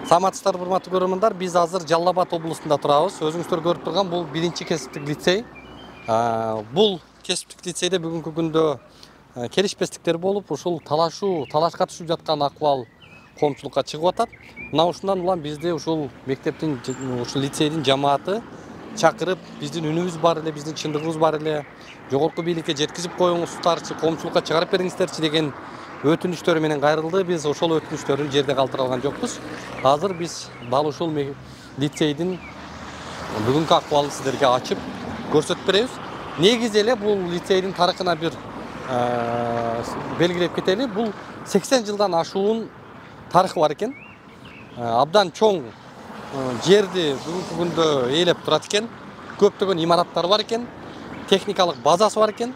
Саламатсыздарбы, урматтуу көрөрмандар. Биз азыр Жалал Абад облусунда турабыз. Өзүңүздөр көрүп турган бул биринчи кесиптик лицей. Бул кесиптик лицейде бүгүнкү күндө келишпестиктер болуп, ушул талашка түшүп жаткан акыбал коомчулукка чыгып атат. Мына ушундан улам бизди ушул мектептин, ушул лицейдин жамааты чакырып, биздин үнүбүз бар эле, биздин чындыгыбыз бар эле, жогорку бийликке жеткизип коюңуздарчы, коомчулукка чыгарып бериңиздерчи деген өтүнүчтөрү менен кайрылды. Биз ошол өтүнүчтөрүн жерде калтыра алган жокпуз. Азыр биз дал ушул лицейдин бүгүнкү акыбалын сиздерге ачып көрсөтүп беребиз. Негизи эле бул лицейдин тарыхына бир белгилеп кетели. Бул 80 жылдан ашуун тарыхы бар экен. Абдан чоң жерди бүгүнкү күндө ээлеп турат экен. Көптөгөн имараттар бар экен. Техникалык базасы бар экен.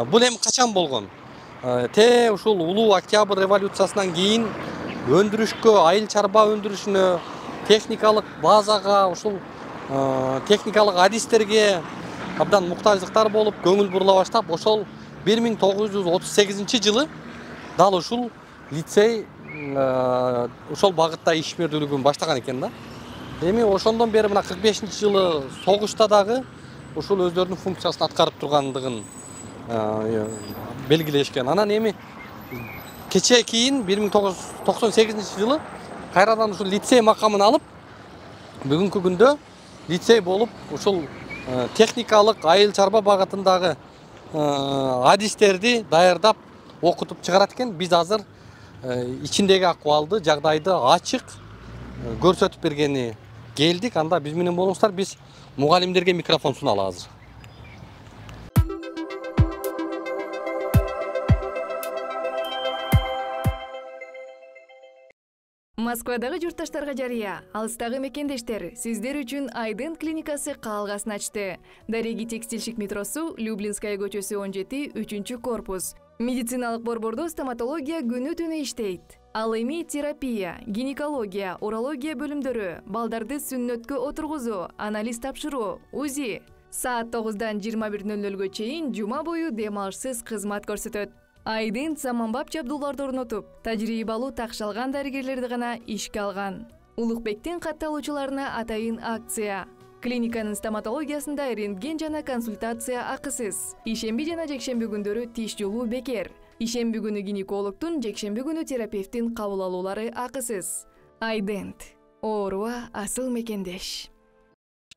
Бул эми качан болгон? Ушул улуу октябрь революциясынан кийин өндүрүшкө, айыл чарба өндүрүшүнө, техникалык базага, ушул техникалык адистерге абдан муктаждыктар болуп, көңүл бурула баштап, ошол 1938 жылы дал ушул лицей ошол багытта ишмердүүлүгүн баштаган экен да. Эми ошондон бери мына 45-жылы согушта дагы ушул өздөрүнүн функциясын аткарып тургандыгын белгилешкен. Анан эми кече кийин 1998 жылы кайрадан ушул лицей макамын алып, бүгүнкү күндө лицей болуп, ушул техникалык айыл чарба багытындагы адистерди даярдап окутуп чыгарат экен. Биз азыр ичиндеги акыбалды, жагдайды ачык көрсөтүп бергени келдик. Анда биз менен болуңуздар. Биз мугалимдерге микрофон суналалы азыр. Москвадагы журтташтарга жарыя, алыстагы мекендештер, сиздер үчүн Айдын клиникасы каалгасын ачты. Дареги текстильщик метросу, Люблинская көчөсү 17, 3 корпус. Медициналык борбордо стоматология күнү-түнү иштейт. Ал эми терапия, гинекология, урология бөлүмдөрү, балдарды сүннөткө отургузуу, анализ тапшыруу, УЗИ. Саат 9-дан 21:00-гө чейин жума бою дем алышсыз кызмат көрсөтөт. Айдын заманбап жабдууларды орнотуп, тажрыйбалуу такшалган дарыгерлерди гана ишке алган. Улукбектин катталуучуларына атайын акция. Клиниканын стоматологиясында рентген жана консультация акысыз. Ишемби жана жекшемби күндөрү тиш жолуу бекер. Ишемби күнү гинекологтун, жекшемби күнү терапевттин кабыл алуулары акысыз. Айдент. Ооруга асыл мекендеш.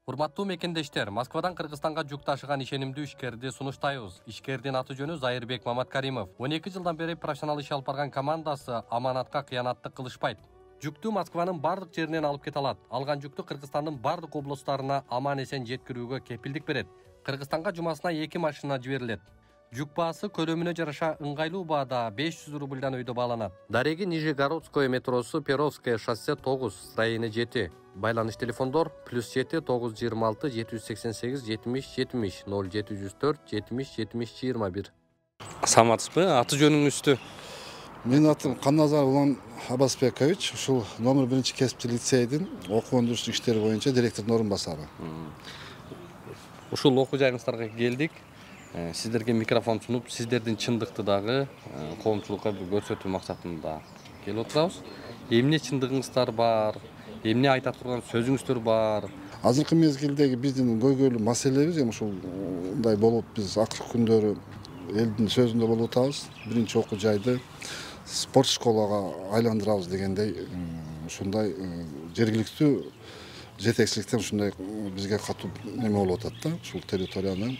Урматтуу мекендештер, Москвадан Кыргызстанга жүк ташыган ишенимдүү ишкерди сунуштайбыз. Ишкердин аты жөнү Зайырбек Маматкаримов. 12 жылдан бери профессионал иш алып барган командасы аманатка кыянаттык кылышпайт. Жүктү Москванын бардык жеринен алып кете алат. Алган жүктү Кыргызстандын бардык облустарына аман эсен жеткирүүгө кепилдик берет. Кыргызстанга жумасына 2 машина жиберилет. Жүк баасы көлөмүнө жараша ыңгайлуу баада 500 рубльдан өйдө бааланат. Дареги Нижегородское метросу, Перовское шоссе 9, строение 7. Байланыш телефондор +7 926 788 70 70 0704 70 70 21. Саламатсызбы? Аты жөнүңүздү? Менин атым Канназар Улан Абасбекович, ушул номер 1 кесиптик лицейдин окуу өндүрүштүк иштери боюнча директордун орун басары. Ушул окуу жайыңыздарга келдик. Сиздерге микрофон сунуп, сиздердин чындыкты дагы коомчулукка көрсөтүү максатында келип отурабыз. Эмне чындыгыңыздар бар? Эмне айта турган сөзүңүздөр бар? Азыркы мезгилдеги биздин көйгөйлүү маселебиз эми ушундай болуп, биз акыркы күндөрү элдин сөзүндө болуп атабыз. Биринчи окуу жайды спорт школага айландырабыз дегендей ушундай жергиликтүү жетекчиликтен ушундай бизге катуу неме болуп атат да. Ушул территорияны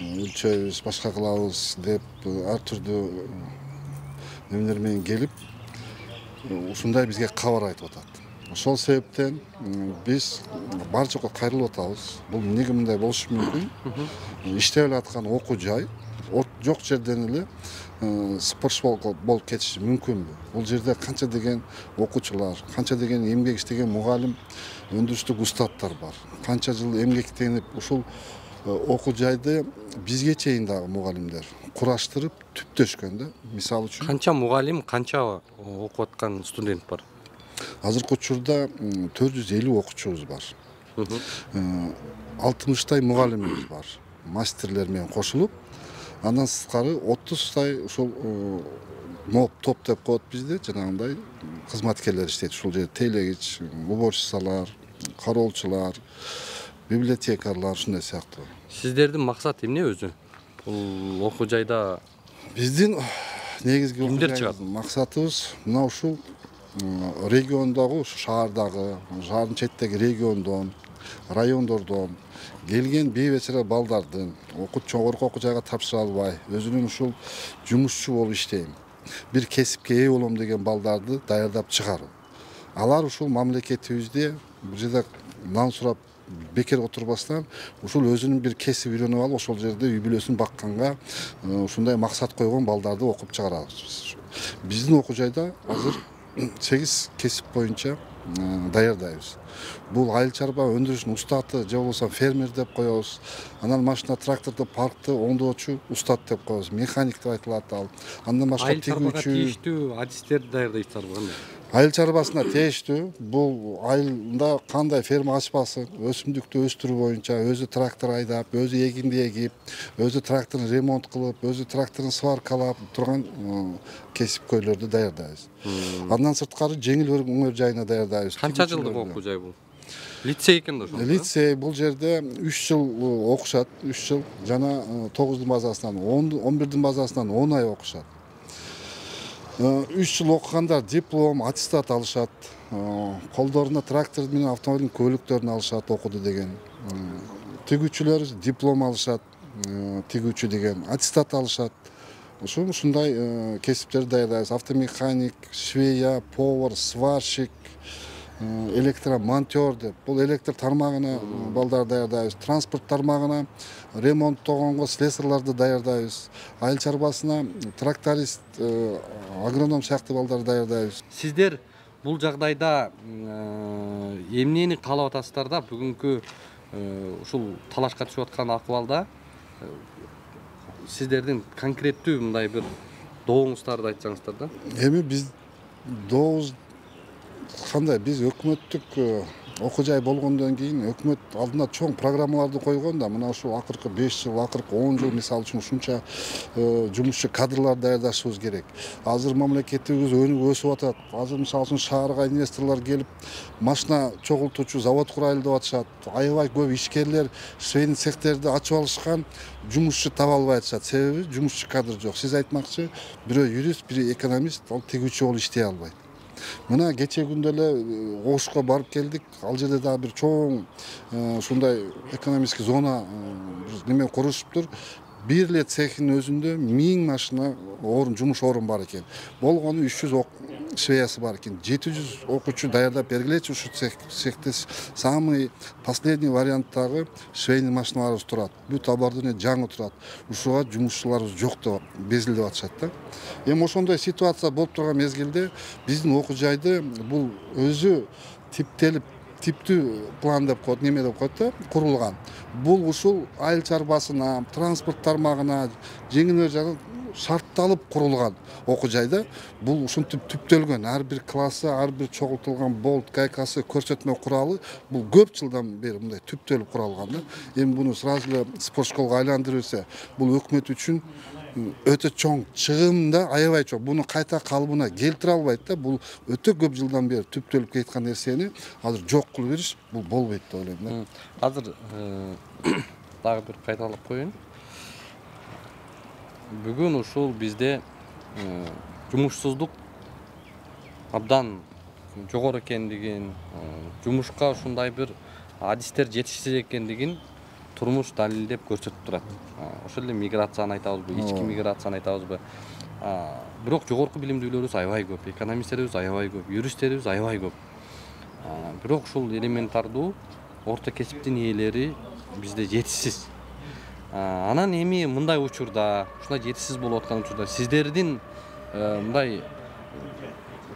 үлчөйбүз, башка кылабыз деп ар түрдүү немелер менен келип ушундай бизге кабар айтып атат. Ошол себептен биз бар жокко кайрылып атабыз. Бул эмнеге мындай болушу мүмкүн? Иштеп аткан окуу жай жок жерден эле спорт болуп кетиши мүмкүнбү? Бул жерде канча деген окуучулар, канча деген эмгек иштеген мугалим, өндүрүштүк устаттар бар. Канча жыл эмгектенип ушул окуу жайды бизге чейин дагы мугалимдер кураштырып түптөшкөн да. Мисалы үчүн Канча мугалим, канча окуп аткан студент бар? Азыркы учурда 450 окуучубуз бар. 60 мугалимибиз бар. Мастерлер менен кошулуп, андан сырткары 30 ушул моп топ деп коет бизде, жанагындай кызматкерлер иштейт ушул жерде. Тейлегич, уборщицалар, кароолчулар, библиотекарлар, ушундай сыяктуу. Сиздердин максат эмне өзү? Бул окуу жайда Биздин негизги кимдер чыгат? максатыбыз мына ушул региондогу, шаардагы, шаардын четиндеги региондон, райондордон келген бейбечара балдардын жогорку окуу жайга тапшыра албай, өзүнүн ушул жумушчу болуп иштейм, бир кесипке ээ болом деген балдарды даярдап чыгаруу. Алар ушул мамлекетибизде бир жерде нан сурап бекер отурбастан, ушул өзүнүн бир кесип үйрөнүп алып, ошол жерде үй бүлөсүн бакканга ушундай максат койгон балдарды окуп чыгарабыз. Биздин окуу жайда азыр 8 кесип боюнча даярдайбыз. Бул айыл чарба өндүрүшүнүн устаты, же болбосо фермер деп коебуз. Анан машина, тракторду, паркты оңдоочу устат деп коебуз. Механик деп айтылат ал. Андан башка айыл чарбага тигүүчү, тийиштүү адистерди даярдайсыздарбы кандай? айыл чарбасына тийиштүү. Бул айылда кандай ферма ачпасын, өсүмдүктү өстүрүү боюнча өзү трактор айдап, өзү эгинди эгип, өзү тракторун ремонт кылып, өзү тракторун сваркалап турган кесипкөйлөрдү даярдайбыз. Андан сырткары жеңил өнөр жайына даярдайбыз. Канча жылдык окуу жай бул? Лицей экен да ошол. Лицей бул жерде 3 жыл окушат, 3 жыл жана 9-дун базасынан 11-дин базасынан 10 ай окушат. 3 жыл окугандар диплом, аттестат алышат. Колдоруна трактор менен автомобиль көлүктөрүн алышат окуду деген. Тигүүчүлөр диплом алышат, тигүүчү деген аттестат алышат. Ушундай кесиптерди даярдайбыз. Автомеханик, швея, повар, сварщик, электромонтер деп. Бул электр тармагына балдар даярдайбыз. Транспорт тармагына ремонттогонго слесарларды даярдайбыз. Айыл чарбасына тракторист, агроном сыяктуу балдар даярдайбыз. Сиздер бул жагдайда эмнени каалап атасыздар да бүгүнкү ушул талашка түшүп аткан акыбалда сиздердин конкреттүү мындай бир доогуңуздарды айтсаңыздар да? Эми биз дообуз кандай, биз өкмөттүк окуу жай болгондон кийин өкмөт алдына чоң программаларды койгон да, мына ушул акыркы 5 жыл, акыркы 10 жыл мисалы үчүн ушунча жумушчу кадрлар даярдашыбыз керек. Азыр мамлекетибиз өнүгүп өсүп атат. Азыр мисалы үчүн шаарга инвесторлор келип, машина чогултуучу завод курайлы деп атышат. Аябай көп ишкерлер швейный цехтерди ачып алышкан, жумушчу таба албай атышат. Себеби жумушчу кадр жок. Сиз айтмакчы, бирөө юрист, бирөө экономист, ал тигүүчү болуп иштей албайт. Мына кече күндө эле Ошко барып келдик. Ал жерде дагы бир чоң ушундай экономический зона неме курушуптур. Бир эле цехтин өзүндө 1000 машина жумуш орун бар экен. Болгону 300 швеясы бар экен. 700 окуучу даярдап бергилечи ушу цехте самый последний варианттагы швейный машиналарыбыз турат. Бүт оборудование жаңы турат. Ушуга жумушчуларыбыз жок деп безилдеп атышат да. Эми ошондой ситуация болуп турган мезгилде биздин окуу жайды бул өзү типтүү план деп коет, неме деп коет да, курулган. Бул ушул айыл чарбасына, транспорт тармагына, жеңил өнөр жагына шартталып курулган окуу жайда. Бул ушинтип түптөлгөн, ар бир классы, ар бир чогултулган болт, гайкасы, көрсөтмө куралы бул көп жылдан бери мындай түптөлүп куралган да. Эми буну сразу эле спорт школго айландырып, бул өкмөт үчүн өтө чоң чыгым да, аябай чоң. Буну кайта калыбына келтире албайт да. Бул өтө көп жылдан бери түптөлүп кеткан нерсени азыр жок кылып бериш бул болбойт деп ойлойм да. Азыр дагы бир кайталап коеюн. Бүгүн ушул бизде жумушсуздук абдан жогору экендигин, жумушка ушундай бир адистер жетишсиз экендигин турмуш далилдеп көрсөтүп турат. Ошол эле миграцияны айтабызбы, ички миграцияны айтабызбы. Бирок жогорку билимдүүлөрүбүз аябай көп, экономисттерибиз аябай көп, юристтерибиз аябай көп. Бирок ушул элементардуу орто кесиптин ээлери бизде жетишсиз. Анан эми мындай учурда, ушундай жетишсиз болуп аткан учурда сиздердин мындай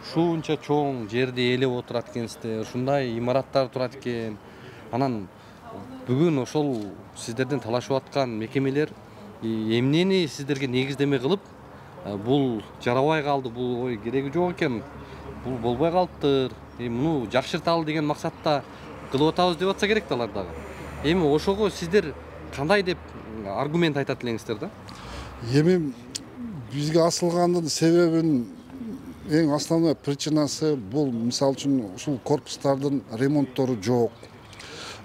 ушунча чоң жерди ээлеп отурат экенсиздер, ушундай имараттар турат экен. Анан бүгүн ошол сиздердин талашып аткан мекемелер эмнени сиздерге негиздеме кылып, бул жарабай калды, бул ой кереги жок экен, бул болбой калыптыр, муну жакшырталы деген максатта кылып атабыз деп атса керек да алар дагы. Эми ошого сиздер кандай деп аргумент айтат элеңиздер да? Эми бизге асылгандын себебин эң основной причинасы бул мисалы үчүн ушул корпустардын ремонттору жок,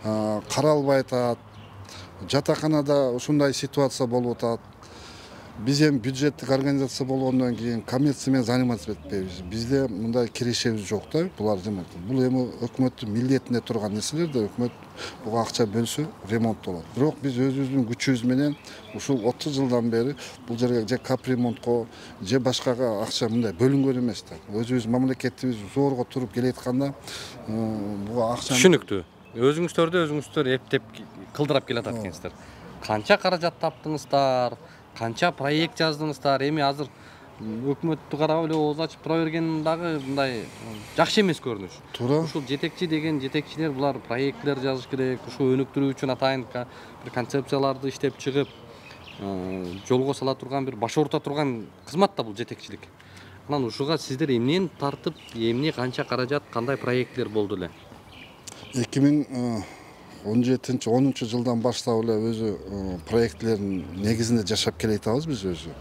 каралбай атат. Жатаканада ушундай ситуация болуп атат. Биз эми бюджеттик организация болгондон кийин коммерция менен заниматься этпейбиз. Бизде мындай кирешебиз жок да. Булар ремонт. Бул эми өкмөттүн милдетинде турган нерселер да, өкмөт буга акча бөлсө ремонт болот. Бирок биз өзүбүздүн күчүбүз менен ушул 30 жылдан бери бул жерге же капремонтко, же башкага акча мындай бөлүнгөн эмес да. Өзүбүз мамлекетибиз зорго туруп келеатканда буга акча Түшүнүктүү. Өзүңүздөр эптеп кылдырап келатат экенсиздер. Канча каражат таптыңыздар? Канча проект жаздыңыздар? Эми азыр өкмөттү карап эле ооз ачып тура берген дагы мындай жакшы эмес көрүнүш. туура. Ушул жетекчи деген жетекчилер булар проекттер жазыш керек, ушул өнүктүрүү үчүн атайын бир концепцияларды иштеп чыгып, жолго сала турган бир баш орто турган кызмат да бул жетекчилик. Анан ушуга сиздер эмнени тартып, эмне канча каражат, кандай проекттер болду эле? 2017-10 жылдан баштап эле өзү проектлердин негизинде жашап келе атабыз биз өзү.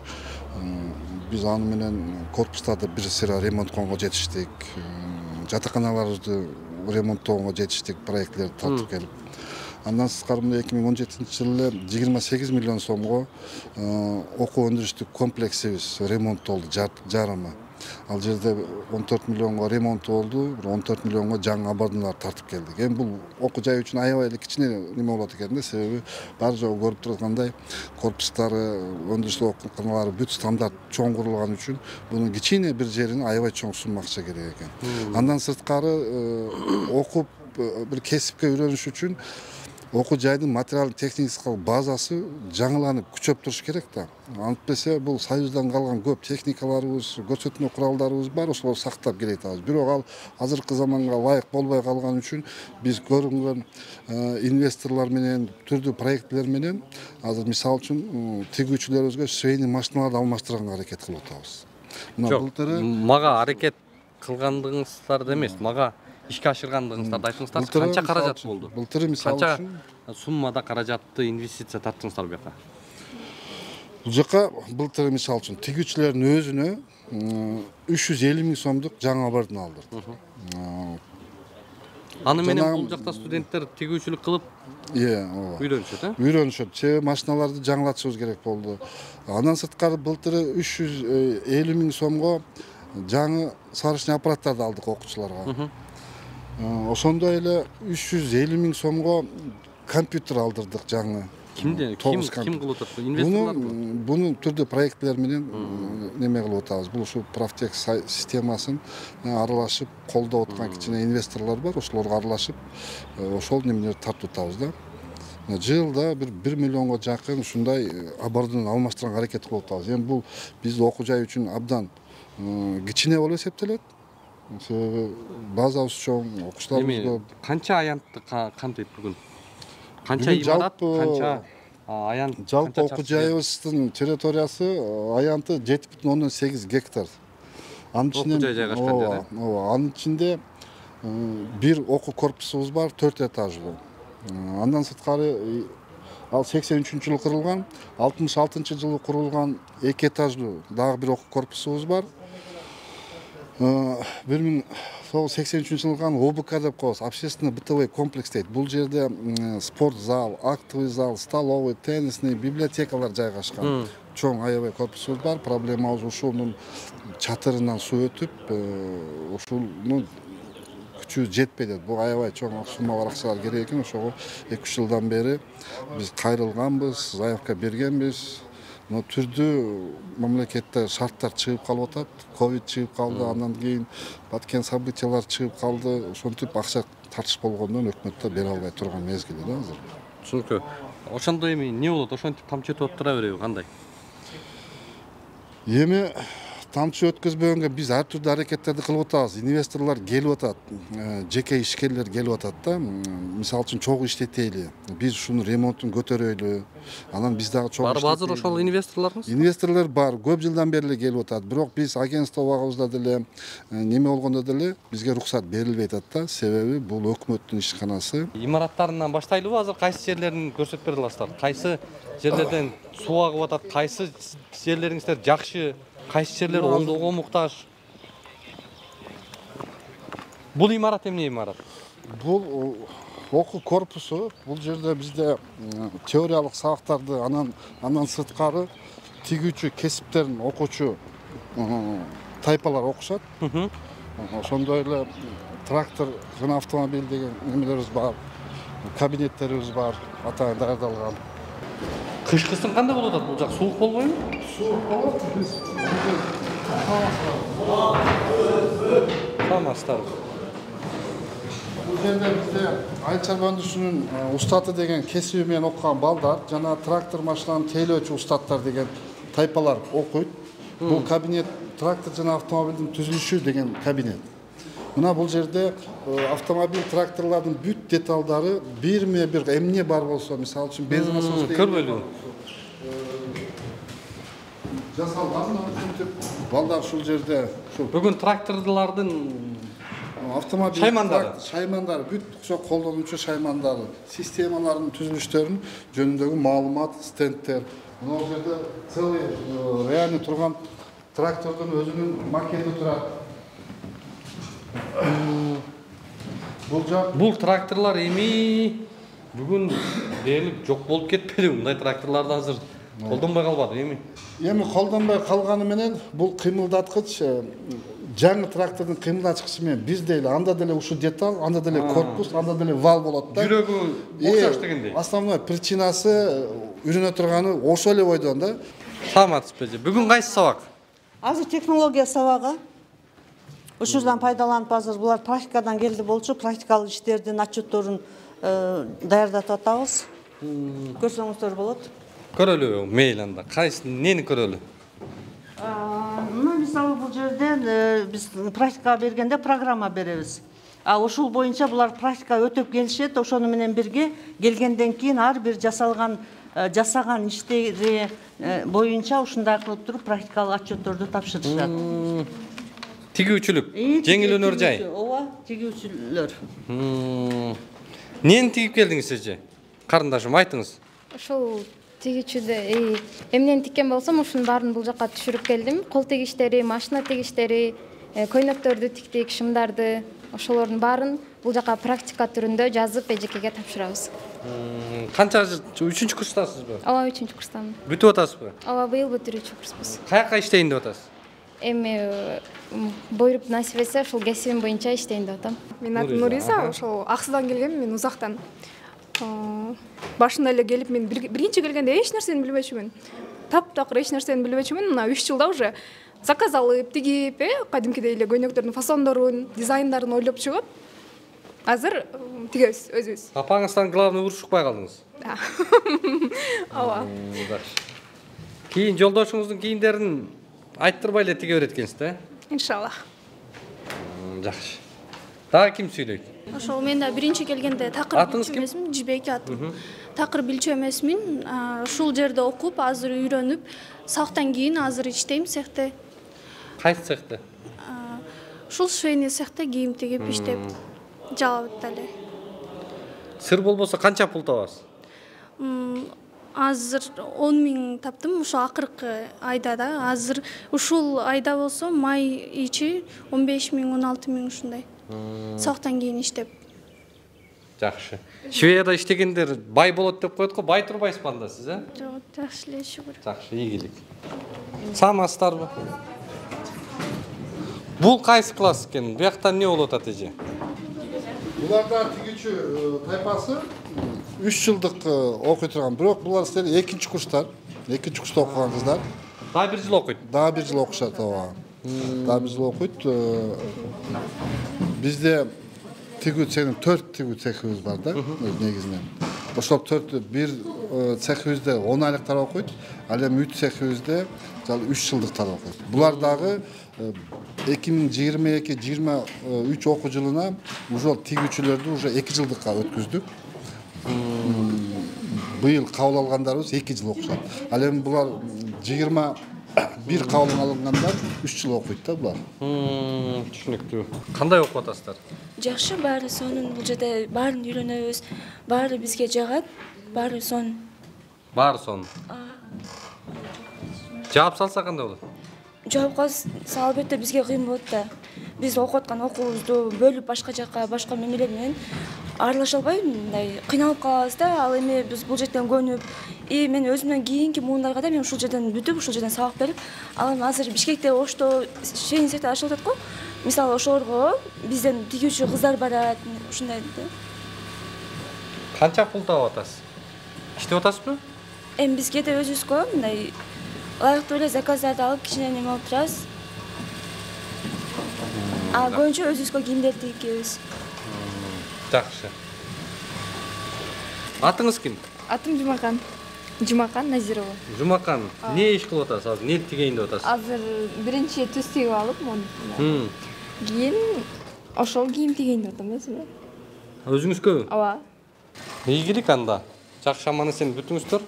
Биз аны менен корпустарды бир сыйра ремонтконго жетиштик, жатаканаларыбызды ремонттоого жетиштик, проектлерди тартып келип. Андан сырткары 2017 жылы 28 миллион сомго окуу өндүрүштүк комплексибиз ремонттолду жарымы. Ал жерде 14 миллионго ремонт болду, 14 миллионго жаңы абадналар тартып келдик. Эми бул окуу жай үчүн аябай эле кичине неме болот экен да, себеби баары жогу көрүп тургандай корпустары, өндүрүштүк окууканалары бүт стандарт чоң курулган үчүн бунун кичине бир жерине аябай чоң сумма акча керек экен. Андан сырткары окуп бир кесипке үйрөнүш үчүн окуу жайдын материалдык техникалык базасы жаңыланып күчөп туруш керек да. Антпесе бул союздан калган көп техникаларыбыз, көрсөтмө куралдарыбыз бар, ошолорду сактап келе атабыз. Бирок ал азыркы заманга ылайык болбой калган үчүн биз көрүнгөн инвесторлор менен, түрдүү проектлер менен азыр мисалы үчүн тигүүчүлөрүбүзгө швейный машиналарды алмаштырганга аракет кылып атабыз. Мына былтыры Мага аракет кылгандыгыңыздарды эмес, мага ишке ашыргандыгыңыздарды айтыңыздар. Канча каражат болду? Былтыры мисалы Канча үчүн суммада каражатты инвестиция тарттыңыздар бу жака? бул жака былтыры мисалы үчүн тигүүчүлөрдүн өзүнө 350 миң сомдук жаңы абардын алдырдык. Аны менен бул жакта студенттер тигүүчүлүк кылып ооба. үйрөнүшөт, Үйрөнүшөт. Себеби машиналарды жаңылатышыбыз керек болду. Андан сырткары былтыры 350 миң сомго жаңы сварочный аппараттарды алдык окуучуларга. Ошондой эле 350 миң сомго компьютер алдырдык жаңы. Ким кылып атат? Инвесторлорбу? Буну түрдүү проектлер менен неме кылып атабыз. Бул ушу Профтек системасын аралашып колдоп аткан кичине инвесторлор бар, ошолорго аралашып ошол немелерди тартып атабыз да. Жылда бир 1 миллионго жакын ушундай оборудование алмаштырганга аракет кылып атабыз. Эми бул биздин окуу жай үчүн абдан кичине болуп эсептелет. Себеби базабыз чоң, окуучуларыбыз көп. Канча аянтты камтыйт бүгүн? Канча имарат, канча аянт? Жалпы окуу жайыбыздын территориясы аянты 7,8 гектар. Анын Окуу жай жайгашкан жер. ооба, анын ичинде бир окуу корпусубуз бар, 4 этаждуу. Андан сырткары ал 83-жылы курулган, 66-жылы курулган 2 этаждуу дагы бир окуу корпусубуз бар. 1983 жылы ОБК деп коебуз, общественный бытовой комплекс дейт. Бул жерде спорт зал, актовый зал, столовый, теннисный, библиотекалар жайгашкан. Чоң аябай корпусубуз бар. Проблемабыз ушунун чатырынан суу өтүп, ушунун күчү жетпейт. Бул аябай чоң сумма бар акчалар керек экен. Ошого 2-3 жылдан бери биз кайрылганбыз, заявка бергенбиз. Но түрдүү мамлекетте шарттар чыгып калып атат. Ковид чыгып калды, андан кийин баткен событиялар чыгып калды. Ошентип акча тартыш болгондон өкмөттө бере албай турган мезгили да азыр. Түшүнүктүү. Ошондо эми эмне болот? Ошентип тамчы өтүп тура береби, кандай? Эми тамчы өткөзбөгөнгө биз ар түрдүү аракеттерди кылып атабыз. Инвесторлор келип атат, жеке ишкерлер келип атат да. Мисалы үчүн чогуу иштетели. Биз ушунун ремонтун көтөрөйлү. Анан биз дагы чогуу Бар азыр ошол инвесторлоруңуз? Инвесторлор бар, көп жылдан бери келип атат. Бирок биз агентство убагыбызда деле неме болгондо деле бизге рухсат берилбей атат да. Себеби бул өкмөттүн ишканасы. Имараттарынан баштайлыбы азыр кайсы жерлерин көрсөтүп бере аласыздар? Кайсы жерлерден суу агып атат? Кайсы жерлериңиздер жакшы? Кайсы жерлер оңдоого муктаж? Бул имарат эмне имарат? Бул окуу корпусу. Бул жерде бизде теориялык сабактарды андан сырткары тигүүчү кесиптерин окуучу тайпалар окушат. Ошондой эле трактор жана автомобиль деген немелерибиз бар. Кабинеттерибиз бар, атайын даярдалган. Кышкысын кандай болуп атат? Бул жак суук болбойбу? Суук болот. Биз Тамастар. бул жерде бизде айыл чарба өндүрүшүнүн устаты деген кесиби менен окуган балдар жана трактор машинанын тейлөөчү устаттар деген тайпалар окуйт. Бул кабинет трактор жана автомобилдин түзүлүшү деген кабинет. Мына бул жерде автомобиль тракторлардын бүт деталдары бирме бир эмне бар болсо, мисалы үчүн бензин насосы көрбөйлү. Жасалган, ушинтип балдар ушул жерде Бүгүн тракторлардын автомобиль шаймандары бүт ошо колдонуучу шаймандары, системалардын түзүлүштөрүнүн жөнүндөгү маалымат, стендтер. Мына жерде целый реальный турган трактордун өзүнүн макети турат. Бул тракторлар эми бүгүн дээрлик жок болуп кетпеди. Мындай тракторларды азыр колдонбой калбады эми. Эми колдонбой калганы менен бул кыймылдаткыч жаңы трактордун кыймылдаткычы менен бизде эле анда деле ушул деталь, анда деле корпус, анда деле вал болот да. Жүрөгү окшош дегендей. Основной причинасы үйрөнө турганы ошол эле бойдон да. Саламатсызбы? Бүгүн кайсы сабак? Азыр технология сабагы. Ушурдан пайдаланып азыр булар практикадан келди болчу, практикалык иштердин отчетторун даярдатып атабыз. Көрсөңүздөр болот. Көрөлү, мейл анда. Кайсы нени көрөлү? Мисалы бул жерде биз практика бергенде программа беребиз. Ошол боюнча булар практика өтөп келишет, ошону менен бирге келгенден кийин ар бир жасаган иштери боюнча ушундай кылып туруп практикалык отчетторду тапшырышат. Тигүүчүлүк, жеңил өнөр жай. Ооба, тигүүчүлөр. Нени тигип келдиңиз эже? Карындашым, айтыңыз. Ошол тигүүчүдө эмнени тиккен болсом, ушунун баарын бул жакка түшүрүп келдим. Кол тигиштери, машина тигиштери, көйнөктөрдү тиктик, шымдарды, ошолордун баарын бул жакка практика түрүндө жазып эжекеге тапшырабыз. Канча 3-чү курстасызбы? Ооба, 3-чү курстамын. Бүтүп атасызбы? Ооба, быйыл бүтүрүүчү курспуз. Каяка иштейин деп атасыз? Эми буйруп насип этсе, ошол кесибим боюнча иштейин деп атам. Менин атым Нуриза, ошол Аксыдан келгем, мен Узактан. Башында эле келип, мен биринчи келгенде эч нерсени билбечүмүн. Таптакыр эч нерсени билбечүмүн. Мына 3 жылда уже заказ алып, тигип, кадимкидей эле көйнөктөрдүн фасондорун, дизайндарын ойлоп чыгып, азыр тигебиз өзүбүз. Апаңыздан главный урушукпай калдыңыз. Ооба. Кийин жолдошуңуздун кийимдерин айттырбай эле тиге берет экенсиз да? Иншаллах. Жакшы. Дагы ким сүйлөйт? Ошол мен да биринчи келгенде такыр билчү эмесмин, Жибек атым. Такыр билчү эмесмин. Ушул жерде окуп, азыр үйрөнүп, сабактан кийин азыр иштейм цехте. Кайсы цехте? Ушул швейный цехте кийим тигип иштеп, жалабытта эле. Сыр болбосо канча пул табасыз? Азыр 10 000 таптым, ошо акыркы айда да. Азыр ушул айда болсо май ичи 15 000, 16 000 ушундай. Сабактан кийин иштеп. Жакшы. Швейцарияда иштегендер бай болот деп коет го, бай турбайсызбы анда сиз, а? Жок, жакшы эле шүгүр. Жакшы, ийгилик. Саламатсыздарбы? Бул кайсы класс экен? Бияктан эмне болуп атат эже? Буларда тигүүчү тайпасы 3 жылдык окуй турган, бирок булар силер 2-чи курстар, 2-чи курста окуган кыздар. Дагы 1 жыл окуйт. Дагы 1 жыл окушат, ооба. Дагы 1 жыл окуйт. Бизде тигүү цехинин 4 тигүү цехибиз бар да, негизинен. Ошол 4 бир цехибизде 10 айлыктар окуйт, ал эми 3 цехибизде 3 жылдыктар окуйт. Булар дагы 2022-23 окуу жылына уже тигүүчүлөрдү уже 2 жылдыкка өткүздүк. Быйыл кабыл алгандарыбыз 2 жыл окушат. Ал эми булар 21 кабыл алынгандар 3 жыл окуйт да булар. Түшүнүктүү. Кандай окуп атасыздар? Жакшы, баары сонун, бул жерде баарын үйрөнөбүз. Баары бизге жагат, баары сонун. Баары сонун. Жаап салса кандай болот? Жоопко албетте бизге кыйын болот да. Биз окуп аткан окуубузду бөлүп башка жакка, башка мемелер менен аралаша албай мындай кыйналып калабыз да. Ал эми биз бул жерден көнүп, мен өзүмдөн кийинки муундарга да мен ушул жерден бүтүп, ушул жерден сабак берип, ал эми азыр Бишкекте Ошто шейин сектор ачылып атат го. Мисалы ошолорго бизден тигүүчү кыздар барат, ушундай да. Канча пул таап атасыз? Иштеп атасызбы? Эми бизге да өзүбүзгө мындай ылайыктуу эле заказдарды алып кичине неме алып турабыз. Көбүнчө өзүбүзгө кийимдерди тигип кийебиз. Жакшы. Атыңыз ким? Атым Жумакан. Жумакан Назирова. Жумакан, эмне иш кылып атасыз? Азыр эмне тигейин деп атасыз? Азыр биринчи түз тигип алып, кийин ошол кийим тигейин деп атам өзүмө. Өзүңүзгө? Ооба. Ийгилик анда. Жакшы аман эсен бүтүңүздөр.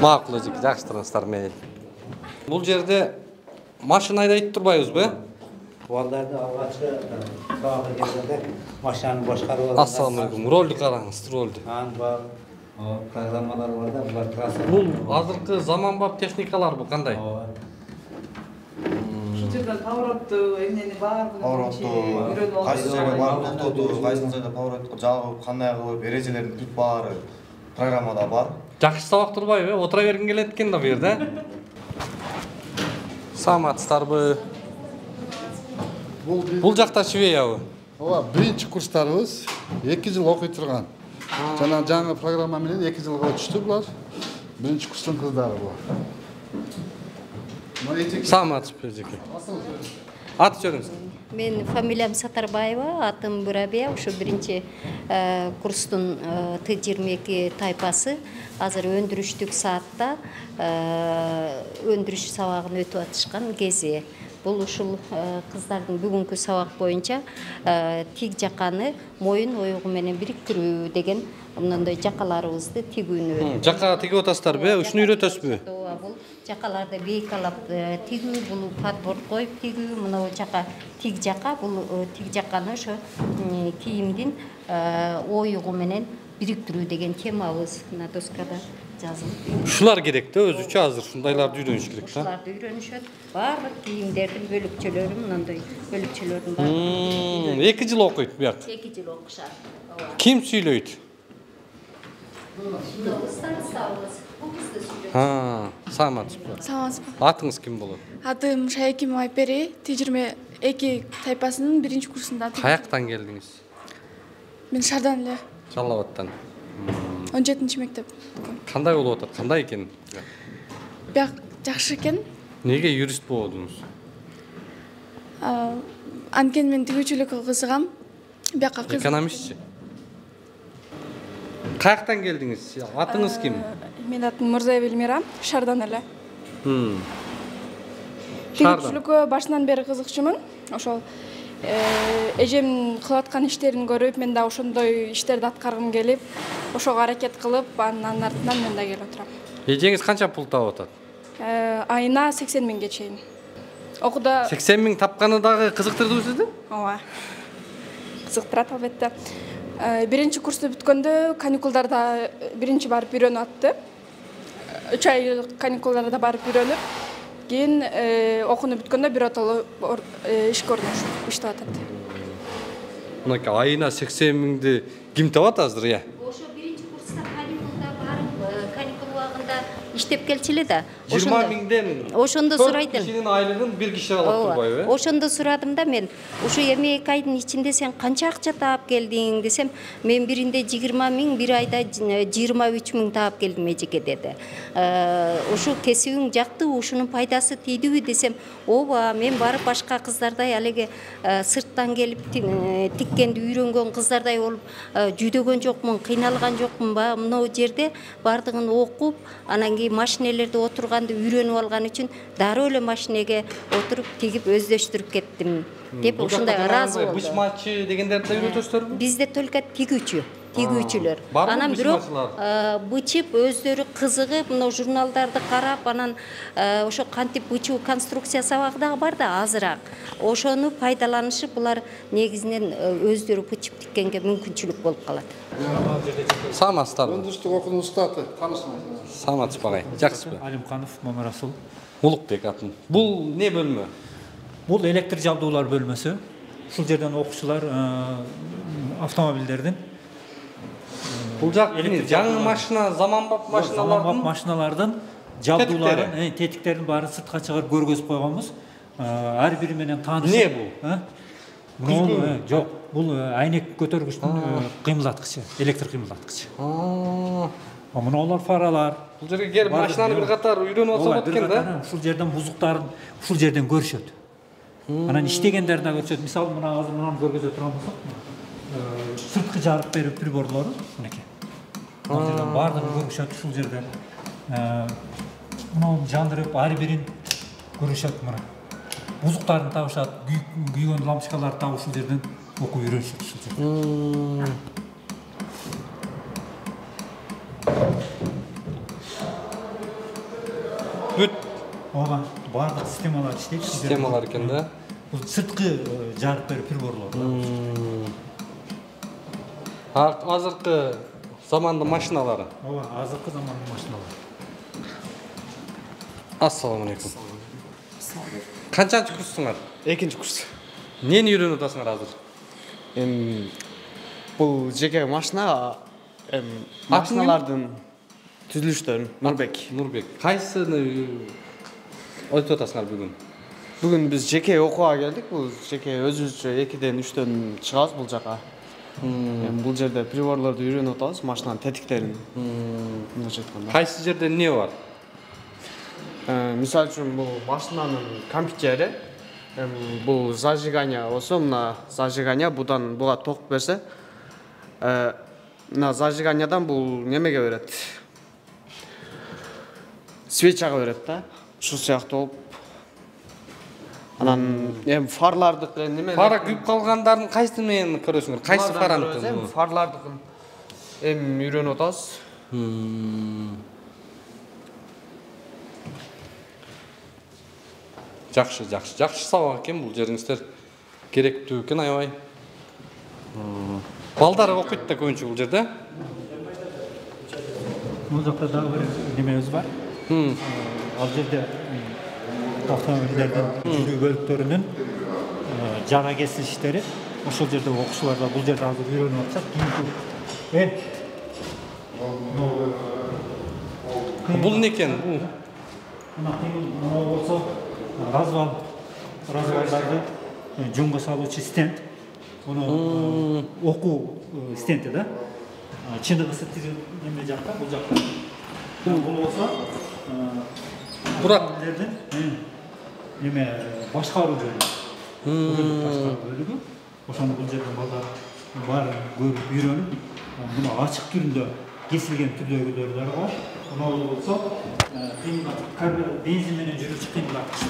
Макул эжеке, жакшытырыңыздар мейли. Бул жерде машина айдайт турбайбызбы? Балдарды алгачкы сабакка келгенде машинаны башкарып алганда. Ассаламу алейкум. Ролду караңыз, ролду. Анын бар программалар бар да, булар трасса. Бул азыркы заманбап техникалар бул кандай? Ушул жерден поворотту, эмнени баардыгын үйрөнүп алып, кайсы жерге барып токтотуу, кайсы жерде поворот жагып, кандай кылып, эрежелердин бүт баары программада бар. Жакшы сабак турбайбы? Отура бергин келет экен да бу жерде. Саламатсыздарбы? Бул жакта швеябы? Ооба, биринчи курстарыбыз 2 жыл окуй турган. Жана жаңы программа менен 2 жылга өтүштү булар. Биринчи курстун кыздары булар. Саламатсызбы эжеке? Аты жөнүңүз? Мен фамилиям Сатарбаева, атым Бурабия, ушу биринчи курстун Т22 тайпасы. Азыр өндүрүштүк саатта өндүрүш сабагын өтүп атышкан кези. Бул ушул кыздардын бүгүнкү сабак боюнча тиг жаканы моюн оюгу менен бириктирүү деген мындай жакаларыбызды тигүүнү. Жака тигип атасыздарбы? Ушуну үйрөтөсүзбү? Ооба, бул жакаларды бейкалап тигүү, бул подборд коюп тигүү, мына жака тиг жака, бул тиг жаканы ошо кийимдин оюгу менен бириктирүү деген темабыз мына доскада жазылып. Ушулар керек да, өзүчө азыр ушундайларды үйрөнүш керек да. Ушуларды үйрөнүшөт. Баардык кийимдердин бөлүкчөлөрү мындай бөлүкчөлөрдүн баардыгы. 2 жыл окуйт буяк. 2 жыл окушат. Ким сүйлөйт? Саламатсызбы? Саламатсызбы. Атыңыз ким болот? Атым Шайким Айпери, Т22 тайпасынын биринчи курсунда. Каяктан келдиңиз? Мен Шардан эле. Жалал Абадтан. 17-нчи мектеп. Кандай болуп атат? Кандай экен? Бияк жакшы экен. Неге юрист болдуңуз? Анткени мен тигүүчүлүккө кызыгам. Биякка кызыгам. Экономистчи. Каяктан келдиңиз? Атыңыз ким? Мен атым Мурзаева Эльмира, Шардан эле. Тигүүчүлүккө башынан бери кызыкчумун. Ошол эжемдин кылып аткан иштерин көрүп, мен да ошондой иштерди аткаргым келип, ошого аракет кылып, анын артынан мен да келип отурам. Эжеңиз канча пул таап атат? Айына 80 миңге чейин. Окууда 80 миң тапканы дагы кызыктырдыбы сизди? Ооба. Кызыктырат албетте. Биринчи курсту бүткөндө каникулдарда биринчи барып үйрөнүп атты. 3 ай каникулдарда барып үйрөнүп, кийин окууну бүткөндө биротоло ишке орношуп иштеп атат. Мынакей айына 80 миңди ким табат азыр, Ошо биринчи курста каникулда барып, каникул убагында иштеп келчү эле да. 20 миңден ошондо сурайт элем. Кишинин айлыгын бир киши алып турбайбы? Ошондо сурадым да мен. Ушу эми 2 айдын ичинде сен канча акча таап келдиң десем, мен биринде 20 миң, бир айда 23 миң таап келдим эжеке деди. Ушу кесибиң жакты, ушунун пайдасы тийдиби десем, ооба, мен барып башка кыздардай алеге сырттан келип тиккенди үйрөнгөн кыздардай болуп жүдөгөн жокмун, кыйналган жокмун. Мынау жерде бардыгын окуп, анан кийин машинелерде отурганды үйрөнүп алган үчүн дароо эле машинеге отуруп тигип өздөштүрүп кеттим деп ушундай ыраазы болду. Бычмачы дегендерди үйрөтөсүзбү? Бизде только тигүүчүлөр. Анан бирок бычып өздөрү кызыгып, мына журналдарды карап, анан ошо кантип бычуу конструкция сабагы дагы бар да азыраак. Ошону пайдаланышып, булар негизинен өздөрү бычып тиккенге мүмкүнчүлүк болуп калат. Саламатсыздар. Өндүрүштүк окуунун устаты, таанышыңыз. Саламатсыз багай. Жакшысызбы? Алимканов Момарасул. Улукбек атын. Бул не бөлмө? Бул электр жабдуулар бөлмөсү. Ушул жерден окуучулар автомобилдердин бул жак жаңы машина, заманбап машиналардын жабдууларын, тетиктерин баарын сыртка чыгарып көргөзүп койгонбуз. Ар бири менен таанышып. Не бул? Бул жок, бул айнек көтөргүчтүн кыймылдаткычы, электр кыймылдаткычы. Мунулар фаралар. Бул жерге келип машинаны бир катар үйрөнүп алса болот экен да. Ушул жерден бузуктарын ушул жерден көрүшөт. Анан иштегендерин да көрсөтөт. Мисалы мына азыр мынаны көргөзө турган болсок, сырткы жарык берүү приборлору мынакей. Бул жерден баардыгын көрүшөт ушул жерден. Муну жандырып ар бирин көрүшөт мына. Бузуктарын табышат, күйгөн лампочкаларды табып ушул жерден окуп үйрөнүшөт ушул жерден. Бүт ооба, баардык системалар иштейт. Системалар экен да. Бул сырткы жарык берүү приборлор. Азыркы замандын машиналары. Ооба, азыркы замандын машиналары. Ассаламу алейкум. Канчанчы курссуңар? 2-курс. Нени үйрөнүп атасыңар азыр? Бул жеке машина, машиналардын түзүлүштөрүн. Нурбек. Кайсыны айтып атасыңар бүгүн? Бүгүн биз жеке окууга келдик. Бул жеке өзүбүзчө 2-ден 3-төн чыгабыз бул жака. Бул жерде приборлорду үйрөнүп атабыз, машинанын тетиктерин. Кайсы жерде эмне бар? Мисалы үчүн бул машинанын компьютери, бул зажигание болсо, мына зажигание буга ток берсе, мына зажиганиядан бул немеге берет. Свечага берет да. Ушул сыяктуу болуп. Анан фарлардыкы неме? Фара күйүп калгандарын кайсы менен көрөсүңөр? Кайсы фараныкын? Фарлардыкын үйрөнүп атабыз. Жакшы сабак экен, бул жериңиздер керектүү экен аябай. Балдар окуйт да көбүнчө бул жерде. Бул жакта дагы бир немебиз бар. Ал жерде автомобилдердин жүрүү бөлүктөрүнүн жара кесилиштери ошол жерде окуучулар да бул жерде азыр үйрөнүп атышат. Бул не экен? Мына болсо развалдарды жонго салуучу стенд. Муну окуу стенди да. Чындыгысы тиги неме жакта, бул жакта. Бул болсо бурактардын неме башкаруу бөлүгү. Ошону бул жерден балдар баарын көрүп үйрөнүп, муну ачык түрүндө кесилген түрдөгүлөрү да бар. Мына болсо бензин менен жүрүүчү кыймылдаткыч.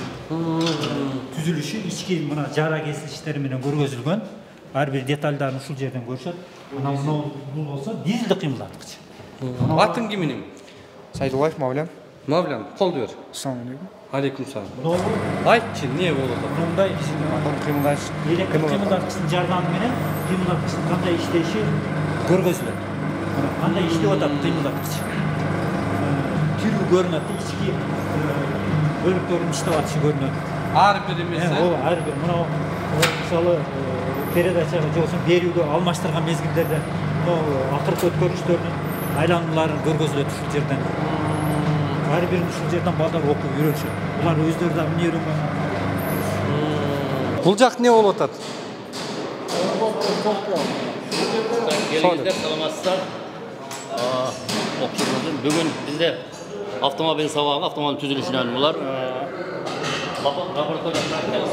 Түзүлүшү ички мына жара кесилиштери менен көргөзүлгөн. Ар бир деталдарын ушул жерден көрүшөт. Анан бул болсо дизелдик кыймылдаткыч. Атын киминин? Сайдуллаев Мавлян. Мавлян, колду бер. Ассаламу алейкум. Алейкум салам. Айтчы, не болот? Мындай электр кыймылдаткычтын жардамы менен кыймылдаткычтын кандай иштеши көргөзүлөт. Кандай иштеп атат кыймылдаткыч. Түрү көрүнөт, ички бөлүктөрүн иштеп атышы көрүнөт. Ар бир эмеси. Ооба, ар бир. Мына мисалы передачага же болбосо берүүдө алмаштырган мезгилдерде акыркы өткөрүштөрдүн айланууларын көргөзүлөт ушул жерден. ар бирин ушул жерден балдар окуп үйрөнүшөт. Булар өздөрү да эмне үйрөнгөн. Бул жак эмне болуп атат? Келгендер, саламатсыздар. Бүгүн бизде автомобиль сабагы, автомобиль түзүлүшүнөн булар лаборатория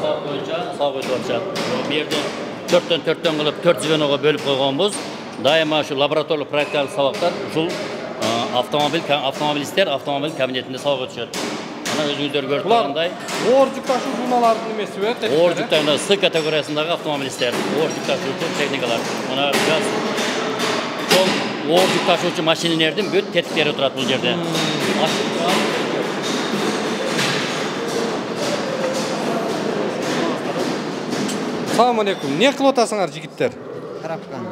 сабак боюнча сабак өтүп атышат. Бу жерде 4-4 кылып 4 звеного бөлүп койгонбуз. Дайыма ушу лабораториялык практикалык сабактар ушул автомобилисттер автомобиль кабинетинде сабак өтүшөт. Ана өзүңүздөр көрүп тургандай, оор жүк ташуу журналардын эмеси бе? Оор жүк ташуу С категориясындагы автомобилисттер, оор жүк ташуучу техникалар. Мына газ чоң оор жүк ташуучу машинелердин бүт тетиктери турат бул жерде. Салам алейкум. Не кылып атасыңар жигиттер? Коробканы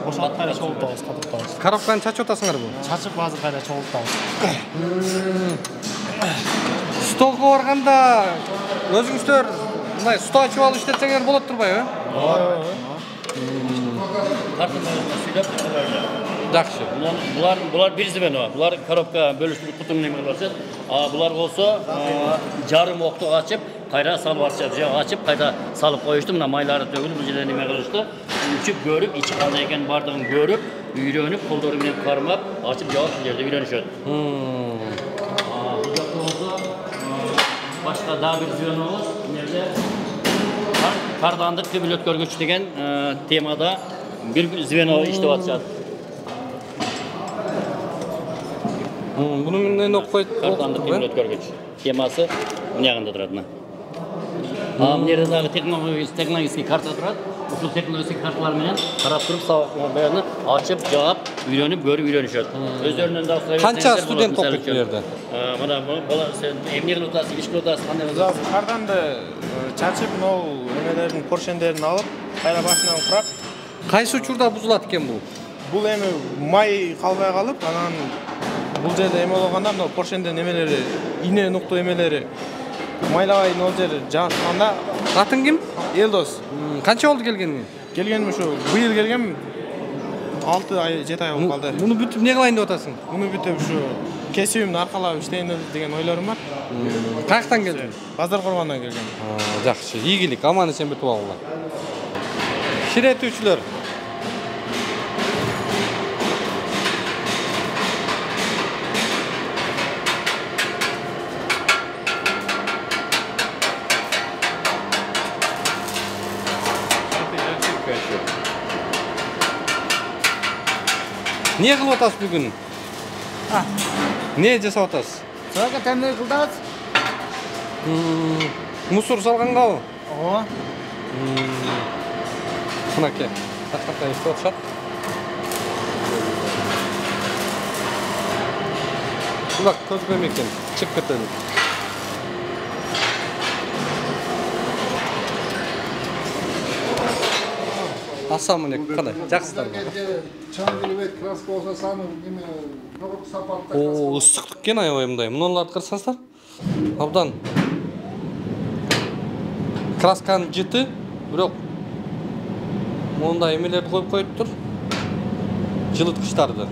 бошотуп кайра чогултабыз, катыктабыз. Коробканы чачып атасыңарбы? Чачып азыр кайра чогултабыз. Столго барганда өзүңүздөр мындай сто ачып алып иштетсеңер болот турбайбы? Жакшы. Булар бир звено. Булар коробка бөлүштүрүп кутуну неме кылып атышат. Булар болсо жарым окту ачып, кайра салып атышат. Же ачып, кайра салып коюшту. Мына майлары төгүлүп, бул жерде неме кылышты. Үчүп көрүп, ичи кандай экенин бардыгын көрүп, үйрөнүп, колдору менен кармап, ачып жаап бул жерде үйрөнүшөт. Бул жакта болсо башка дагы бир звенобуз, эмнеде кардандык төбөл өткөргүч деген темада бир звено иштеп атышат. Буну менен окуйт. Кардандык төбөл өткөргүч темасы мына жагында турат. Мына жерде дагы технологический карта турат. Ушул технологический карталар менен карап туруп сабак баягы ачып, жаап, үйрөнүп, көрүп үйрөнүшөт. Өздөрүнөн да сурайбыз. Канча студент окуйт бул жерде? Мына бала сен эмне кылып атасың, иш кылып атасың, кандай кылып атасың? Карданды чачып, могу эмелердин поршендерин алып, кайра башынан курап. Кайсы учурда бузулат экен бул? Бул эми май калбай калып, анан бул жерде эме болгондо, мына поршендин эмелери, ине нукту эмелери майлабай ол жер жабышканда. Атың ким? Элдос. Канча болду келгениңе? Келгеним ушу быйыл келгем. 6 ай, 7 ай болуп калды. Муну бүтүп не кылайын деп атасың? Муну бүтүп ушу кесибимди аркалап иштейин деген ойлорум бар. Каяктан келдиң? Базар Коргондан келгем. Жакшы, ийгилик, аман эсен бүтүп алгыла. Ширетүүчүлөр. Не кылып атасыз бүгүн? Не жасап атасыз? Сага темир кылдабыз. Мусор салгангабы? Ооба. Мынаке, тактакта иштеп атышат. Булак көз көрмөйкен, чыгып кетели. Ассаламу алейкум, кандай? Жакшысыздарбы? Чаң келбейт, краска болсо саны неме ногук сапатта. О, ыстык экен аябай мындай. Мунуларды карасаңыздар. Абдан. Красканын жыты, бирок мондай эмелерди коюп коюптур. Жылыткычтарды.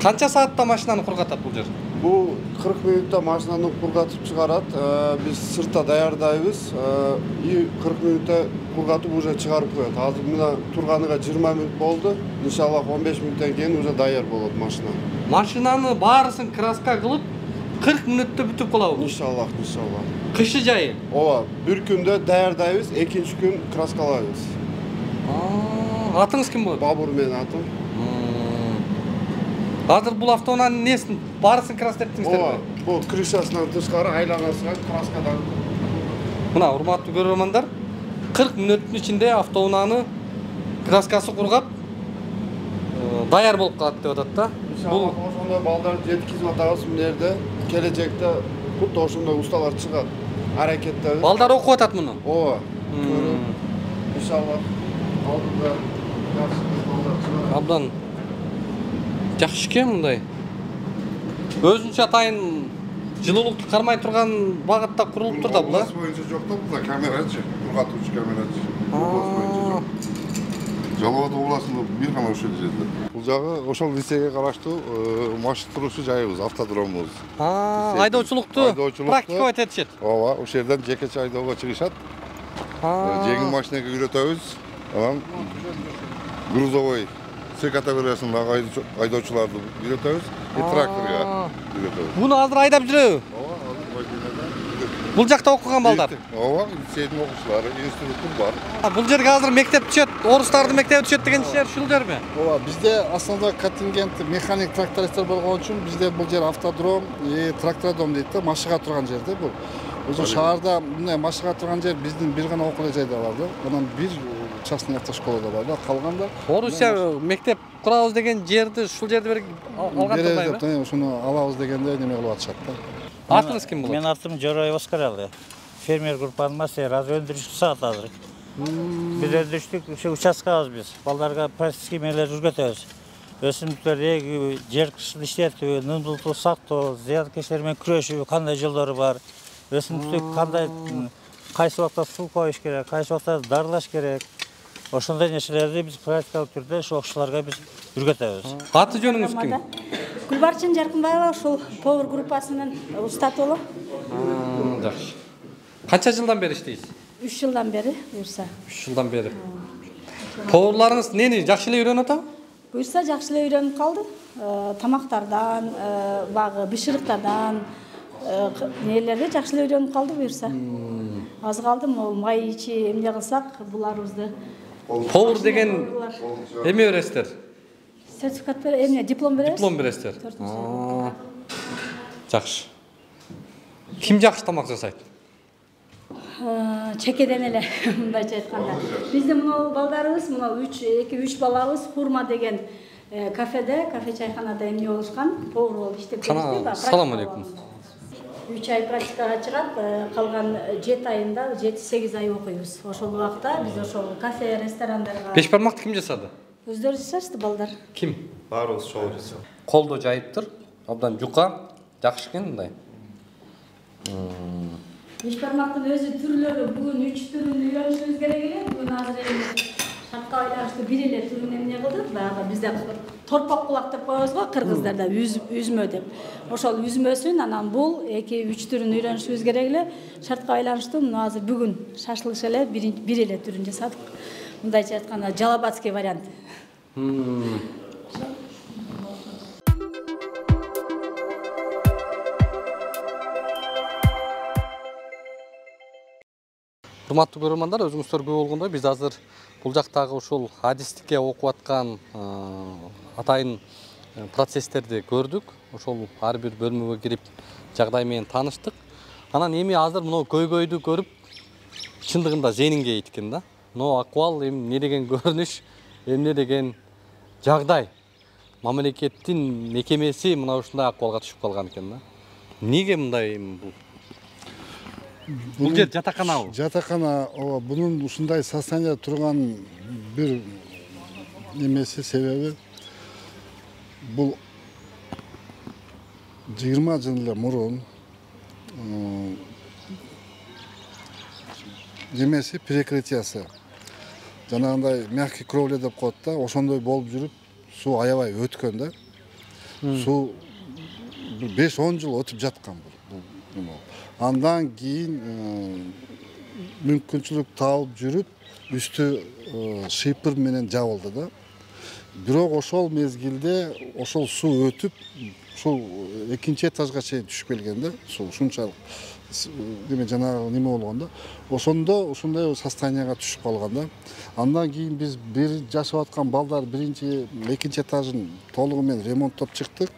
Канча саатта машинаны кургатат бул жер? Бул 40 минутта машинаны кургатып чыгарат. Биз сыртта даярдайбыз. 40 минутта кургатып уже чыгарып коет. Азыр мына турганыга 20 минут болду. Иншаллах 15 минуттан кийин уже даяр болот машина. Машинаны баарысын краска кылып 40 минутта бүтүп калабы? Иншаллах, иншаллах. Кышы жайы? Ооба, бир күндө даярдайбыз, экинчи күн краскалайбыз. Атыңыз ким болот? Бабур менин атым. Азыр бул автоунаанын несин баарысын краскаттыңыздар? Ооба, бул крышасынан тышкары айланасына краскадан. Мына урматтуу көрөрмандар, 40 мүнөттүн ичинде автоунааны краскасы кургап даяр болуп калат деп атат да. Бул ошондой балдарды жеткизип атабыз мына жерде. Келечекте кутта ошондой усталар чыгат. Аракеттебиз. Балдар окуп атат муну? Ооба. Иншаллах алдыда жакшы балдар чыгат. Абдан жакшы экен мындай. Өзүнчө атайын жылуулукту кармай турган багытта курулуптур да бул. Область боюнча жок да, бул камерачы, кургатуучу камерачы. Жалал Абад областында бир гана ошол жерде. Бул жагы ошол лицейге караштуу машина турушу жайыбыз, автодромубуз. Айдоочулукту практикалап этишет. Ооба, ошол жерден жекече айдоого чыгышат. Жеңил машинеге үйрөтөбүз. Анан грузовой С категориясындагы айдоочуларды үйрөтөбүз, тракторго үйрөтөбүз. Буну азыр айдап жүрөбү? Бул жакта окуган балдар? Ооба, лицейдин окуучулары, инструктор бар. Бул жерге азыр мектеп түшөт, орустардын мектеби түшөт деген жер ушул жерби? Ооба, бизде основной контингент механик трактористтер болгон үчүн бизде бул жер автодром, трактородом дейт да, машыга турган жерде бул. Ошо шаарда мындай машыга турган жер биздин бир гана окуу жайда бар да. Анан бир частный автошколада бар да, калганда Орусия мектеп курабыз деген жерди ушул жерде берип алган турбайбы? Ушуну алабыз дегенде неме кылып атышат да. Атыңыз ким болот? Мен атым Жорой Оскаралы. Фермер группанын мастери, азыр өндүрүшчүсү азыр. Биз өндүрүштүк участкабыз биз. Балдарга практический эмелер жүргөтөбүз. Өсүмдүктөр эгүү, жер кышын иштетүү, нымдуулукту сактоо, зыянкечтер менен күрөшүү, кандай жолдору бар. Өсүмдүктү кандай кайсы убакта суу коюш керек, кайсы убакта дарылаш керек. Ошондой нерселерди биз практикалык түрдө ошол окуучуларга биз жүргөтөбүз. Аты жөнүңүз ким? Гүлбарчын Жаркынбаева, ушул повар группасынын устаты болом. Жакшы. Канча жылдан бери иштейсиз? 3 жылдан бери, буюрса. 3 жылдан бери. Поварларыңыз нени жакшы эле үйрөнүп атабы? Буюрса жакшы эле үйрөнүп калды. Тамактардан, багы бышырыктардан, нелерди жакшы эле үйрөнүп калды буюрса. Аз калды, могу май ичи эмне кылсак, буларыбызды. Повар деген эме бересиздер? Сертификат беребиз, эмне диплом беребиз? Диплом бересиздер. Жакшы. Ким жакшы тамак жасайт? Чекеден эле, мындайча айтканда. Биздин мына балдарыбыз, мына 2-3 балабыз Хурма деген кафеде, кафе чайханада эмне болушкан, повар болуп иштеп келишти. Assalamu alaikum. 3 ай практикага чыгат, калган 7 айында 7-8 ай окуйбуз. Ошол убакта биз ошол кафе, ресторандарга. Беш бармакты ким жасады? Өздөрү жасашты балдар. Ким? Баарыбыз чогуу жасап. Колдо жайыптыр, абдан жука, жакшы экен мындай. Беш бармактын өзү түрлөрү бүгүн 3 түрүн үйрөнүшүбүз керек эле. Бүгүн азыр эми шартка байланыштуу бир эле түрүн эмне кылдык? Баягы бизде торпок кулак деп коебуз го кыргыздарда, үзмө деп. Ошол үзмөсүн анан бул 2-3 түрүн үйрөнүшүбүз керек эле. Шартка байланыштуу мына азыр бүгүн шашлык эле бир эле түрүн жасадык. Мындайча айтканда жалабатский вариант. Урматтуу көрөрмандар, өзүңүздөр көрүп болгондой биз азыр бул жактагы ушул адистикке окуп аткан атайын процесстерди көрдүк. Ошол ар бир бөлмөгө кирип жагдай менен тааныштык. Анан эми азыр мына көйгөйдү көрүп чындыгында зенинге экен да. Но акыбал эмне деген көрүнүш, эмне деген жагдай. Мамлекеттин мекемеси мына ушундай акыбалга түшүп калган экен да. Эмнеге мындай бул? Бул жер жатаканабы? Жатакана, ооба, бунун ушундай состояние турган бир немеси себеби бул 20 жыл эле мурун немеси перекрытиясы. Жанагындай мягкий кровля деп коет да, ошондой болуп жүрүп, суу аябай өткөн да. Суу 5-10 жыл өтүп жаткан бул. Андан кийин мүмкүнчүлүк таап жүрүп, үстү шипыр менен жабылды да. Бирок ошол мезгилде ошол суу өтүп, ушул экинчи этажга чейин түшүп келген да. Суу ушунчалык неме жанагы неме болгон да. Ошондо ушундай состоянияга түшүп калган да. Андан кийин биз бир жашап аткан балдар биринчи, экинчи этажын толугу менен ремонттоп чыктык.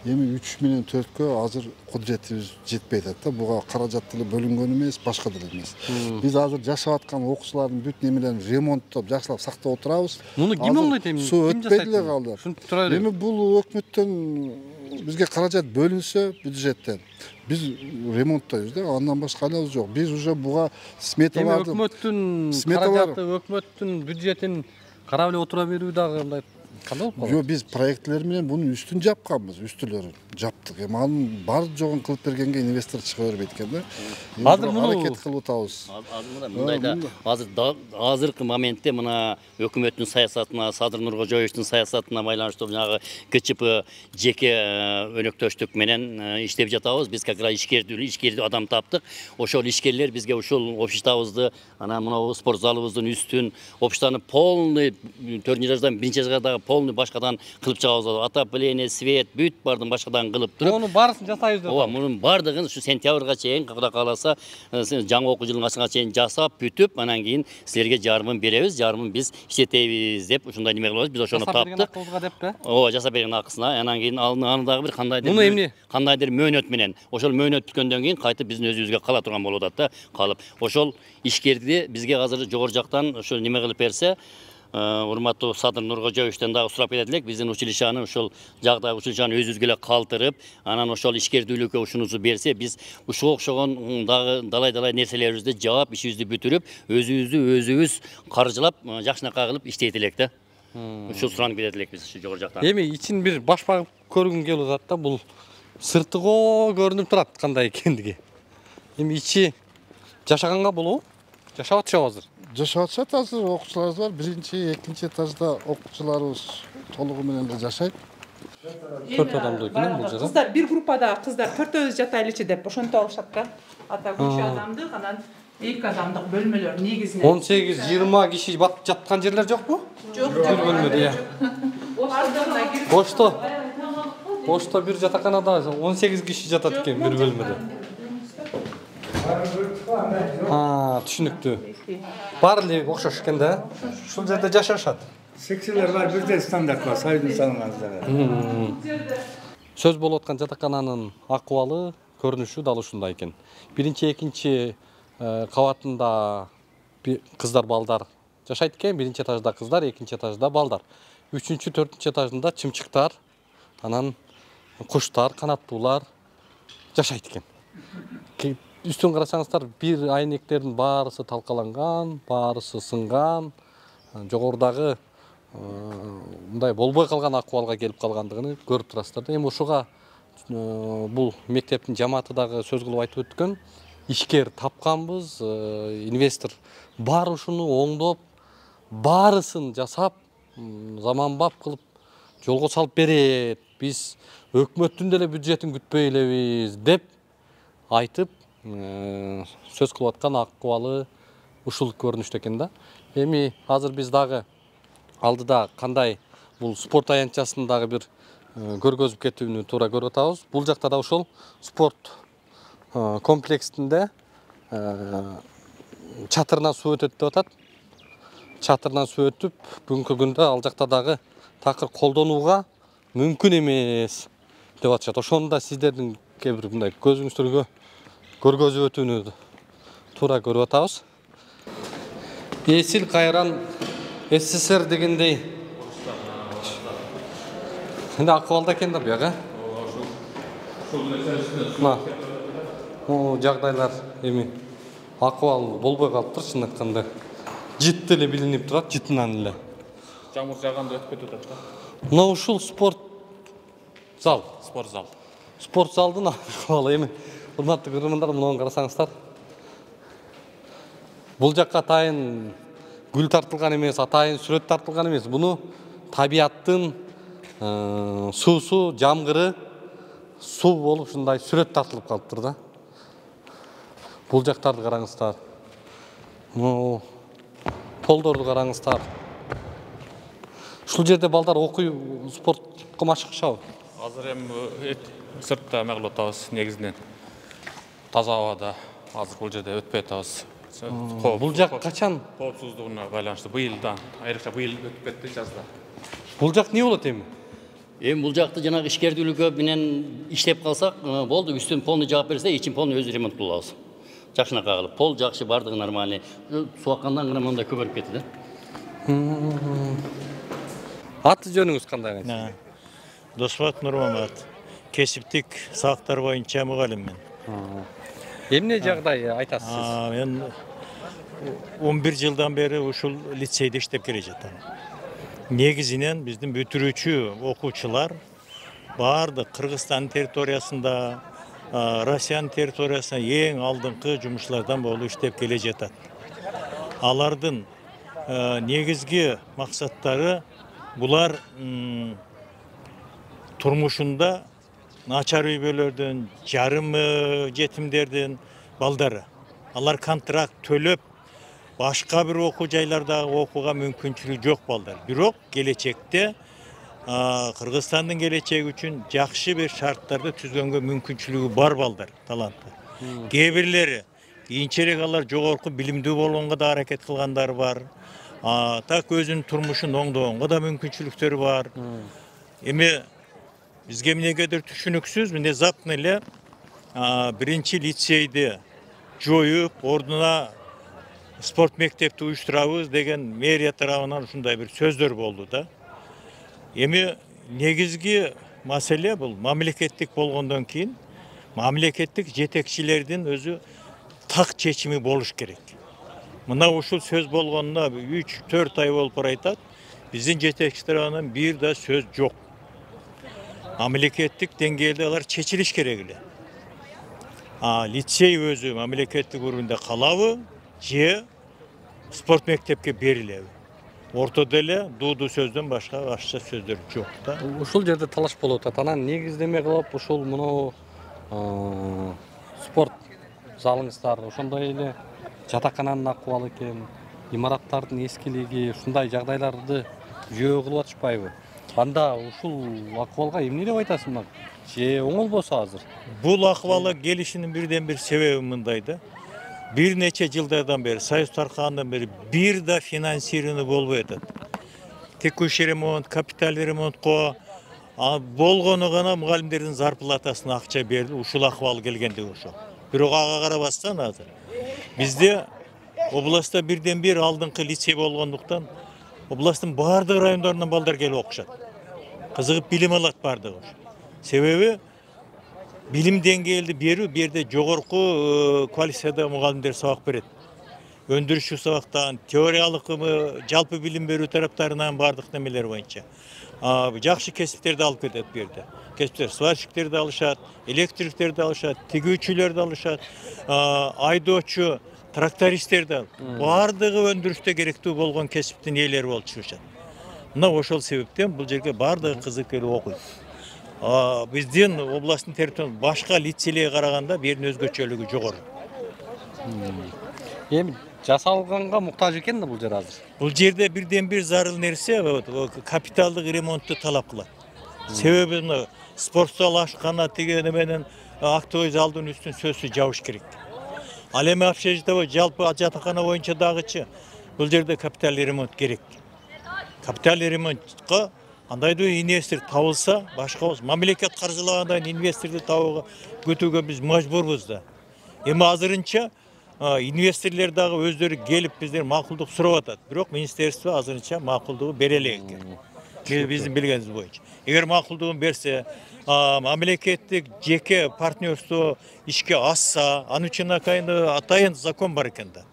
Эми 3 менен 4кө азыр кудуретибиз жетпей атат да. Буга каражат деле бөлүнгөн эмес, башка деле эмес. Биз азыр жашап аткан окуучулардын бүт немелерин ремонттоп, жакшылап сактап отурабыз. Муну ким оңдойт эми? Суу өтпөй деле калды. Эми бул өкмөттөн бизге каражат бөлүнсө бюджеттен биз ремонттойбуз да, андан башка алабыз жок. Биз уже буга сметаларды өкмөттүн каражаты, өкмөттүн бюджетин карап эле отура берүү дагы мындай Кандай болуп Жо биз проектлер менен bunun üstün жапканбыз, üstүлөрүн жаптык. Эми анын бар жогун кылып бергенге инвестор чыга бербейт экен да. Азыр муну аракет кылып атабыз. Мындайда азыркы моментте мына өкмөттүн саясатына, Садыр Нуркожоевичтин саясатына байланыштуу жанагы КЧП жеке өнөктөштүк менен иштеп жатабыз. Биз как раз ишкерди адам таптык. Ошол ишкерлер бизге ушул обществобузду, анан мына спорт залыбыздын үстүн обществону полный 4-нчы этаждан 1-нчи этажга дагы полный башкадан кылып чыгабыз. Отопление, свет, бүт бардын башкадан кылып туруп. Мунун баарысын жасайбыз деп. Ооба, мунун бардыгын ушу сентябрга чейин, Кудай кааласа, жаңы окуу жылын ачканга чейин жасап, бүтүп, анан кийин силерге жарымын беребиз, жарымын биз иштетебиз деп ушундай неме кылабыз. Биз ошону таптык. Ооба, жасап берген акысына, анан кийин аны дагы бир кандайдыр мөөнөт менен. Ошол мөөнөт бүткөндөн кийин кайтып биздин өзүбүзгө кала турган болуп атат да, калып. Ошол ишкерди бизге азыр жогору жактан ошол неме кылып берсе, урматтуу Садыр Нуркожоевичтен дагы сурап кетет элек, биздин училищаны ошол жагда училищаны өзүбүзгө эле калтырып, анан ошол ишкердүүлүккө ушунусу берсе, биз ушуга окшогон дагы далай нерселерибизди жаап, ишибизди бүтүрүп, өзүбүз каржылап, жакшынакай кылып иштейт элек да. Ушул суранып кетет элек биз ушу жогору жактан. Эми ичин бир баш багып көргүм келип атат да, бул сыртыго көрүнүп турат кандай экендиги. Эми ичи жашаганга болобу? Жашап атышабы азыр? Жашап атышат азыр, окуучуларыбыз бар. 1-2 этажда окуучуларыбыз толугу менен эле жашайт. 4 адамдуу экен бул жерде. Кыздар бир группада кыздар 4-өзү жатайлычы деп ошентип алышат да. Ата үч адамдык, анан 2 адамдык бөлмөлөр негизинен. 18-20 киши жаткан жерлер жокпу? Жок. Бир бөлмөдө, Бошто бир жатаканада 18 киши жатат экен бир бөлмөдө. Түшүнүктүү. Баары эле окшош экен да. Ушул жерде жашашат. Сексилер бар, бирдей стандарт бар, Союздун салынган. Сөз болуп аткан жатакананын акыбалы, көрүнүшү дал ушундай экен. Биринчи, экинчи кабатында кыздар, балдар жашайт экен. Биринчи этажда кыздар, экинчи этажда балдар. Үчүнчү, төртүнчү этажында чымчыктар, анан куштар, канаттуулар жашайт экен. Үстүн карасаңыздар, бир айнектердин баарысы талкаланган, баарысы сынган, жогорудагы мындай болбой калган акыбалга келип калгандыгын көрүп турасыздар. Эми ушуга бул мектептин жамааты дагы сөз кылып айтып өткөн, ишкер тапканбыз, инвестор бар ушуну оңдоп, баарысын жасап, заманбап кылып жолго салып берет. Биз өкмөттүн деле бюджетин күтпөй элебиз деп айтып сөз кылып аткан акыбалы ушул көрүнүштө экен да. Эми азыр биз дагы алдыда кандай бул спорт аянтчасын дагы бир көргөзүп кетүүнү туура көрүп атабыз. Бул жакта да ошол спорт комплексинде чатырынан суу өтөт деп атат. Чатырынан суу өтүп, бүгүнкү күндө ал жакта дагы такыр колдонууга мүмкүн эмес деп атышат. Ошону да сиздердин кээ бир мындай көзүңүздөргө көргөзүп өтүүнү туура көрүп атабыз. Эсил кайран СССР дегендей эми акыбалда экен да бияга. Жагдайлар эми акыбал болбой калыптыр, чын айтканда. Жыт эле билинип турат, жытынан эле. Жамыр жаганда өтүп кетип атат да. Мына ушул спорт зал. Спорт залдын акыбалы эми урматтуу көрөрмандар, муну карасаңыздар. Бул жакка атайын гүл тартылган эмес, атайын сүрөт тартылган эмес. Буну табияттын суусу, жамгыры, суу болуп ушундай сүрөт тартылып калыптыр да. Бул жактарды караңыздар. Полдорду караңыздар. Ушул жерде балдар окуй, спортко машыгышабы? Азыр эми сыртта эме кылып атабыз, негизинен таза абада азыр бул жерде өтпөй атабыз. Бул жак качан? Коопсуздугуна байланыштуу быйылдан, айрыкча быйыл өтүп кетти жазда. Бул жак эмне болот эми? Эми бул жакты жанагы ишкердүүлүккө менен иштеп калсак, болду, үстүн полный жаап берсе, ичин полный өзү ремонт кылып алабыз. Жакшынакай кылып, пол жакшы, бардыгы нормальный. Суу аккандан гана мындай көбөрүп кетти да. Аты жөнүңүз кандай? Досбат Нурмамат. Кесиптик сактар боюнча мугалиммин. Эмне жагдай айтасыз? Мен 11 жылдан бери ушул лицейде иштеп келе жатам. негизинен биздин бүтүрүүчү окуучулар баардык Кыргызстан территориясында, Россиянын территориясында эң алдыңкы жумушчулардан болуп иштеп келе жатат. Алардын негизги максаттары булар турмушунда начар үй-бүлөлөрдүн, жарым жетимдердин балдары. Алар контракт төлөп, башка бир окуу жайлардагы окууга мүмкүнчүлүгү жок балдар. Бирок келечекте Кыргызстандын келечеги үчүн жакшы бир шарттарды түзгөнгө мүмкүнчүлүгү бар балдар, таланттуу. Кээ бирлери кийинчерээк алар жогорку билимдүү болгонго да аракет кылгандары бар. Так өзүнүн турмушун оңдогонго да мүмкүнчүлүктөрү бар. Эми бизге эмнегедир түшүнүксүз, внезапно эле биринчи лицейди жоюп, ордуна спорт мектепти уюштурабыз деген мэрия тарабынан ушундай бир сөздөр болду да. Эми негизги маселе бул мамлекеттик болгондон кийин мамлекеттик жетекчилердин өзү так чечими болуш керек. Мына ушул сөз болгонуна 3-4 ай болуп баратат. Биздин жетекчи тарабынан бир да сөз жок. Мамлекеттик деңгээлде алар чечилиш керек эле. Лицей өзү мамлекеттик уровенде калабы же спорт мектепке берилеби? Ортодо эле дууду сөздөн башка башка сөздөр жок да. Ушул жерде талаш болуп атат. Анан негиздеме кылып ушул мына спорт залыңыздар, ошондой эле жатакананын акыбалы экен, имараттардын эскилиги, ушундай жагдайларды жөө кылып атышпайбы? Анда ушул акыбалга эмне деп айтасың? Же оңолбосо азыр? Бул акыбалга келишинин бирден бир себеби мындай да. Бир нече жылдардан бери, Союз таркагандан бери бир да финансирование болбой атат. Текущий ремонт, капиталдык ремонтко болгону гана мугалимдердин зарплатасына акча берди. Ушул акыбал келгендиги ошол. Бирок ага карабастан азыр бизде областта бирден бир алдыңкы лицей болгондуктан областтын баардык райондорунан балдар келип окушат. Кызыгып билим алат баардыгы. Себеби билим деңгээлди берүү, бу жерде жогорку квалификациядагы мугалимдер сабак берет. Өндүрүшчү сабактан, теориялык жалпы билим берүү тараптарынан баардык немелер боюнча. Жакшы кесиптерди алып кетет бу жерде. Кесиптер сварщиктерди алышат, электриктерди алышат, тигүүчүлөрдү алышат, айдоочу, трактористтерди. Баардыгы өндүрүштө керектүү болгон кесиптин ээлери болуп чыгышат. Мына ошол себептен бул жерге баардыгы кызык келип окуйт. Биздин областтын территориясында башка лицейлерге караганда берин өзгөчөлүгү жогору. Эми жасалганга муктаж экен да бул жер азыр. Бул жерде бирден бир зарыл нерсе капиталдык ремонтту талап кылат. Себеби спорт зал ашкана деген менен актовый залдын үстүн сөзсүз жабыш керек. Ал эми общежитие жалпы жатакана боюнча дагычы бул жерде капиталдык ремонт керек. Капиталдык ремонтко андайдуу инвестор табылса, башка мамлекет каржылагандай инвесторду табууга көтүүгө биз мажбурбуз да. Эми азырынча инвесторлор дагы өздөрү келип биздер макулдук сурап атат. Бирок министерство азырынча макулдугу бере элек экен. Биздин билгенибиз боюнча. Эгер макулдугун берсе, мамлекеттик жеке партнерство ишке асса, анын үчүн атайын закон бар экен да.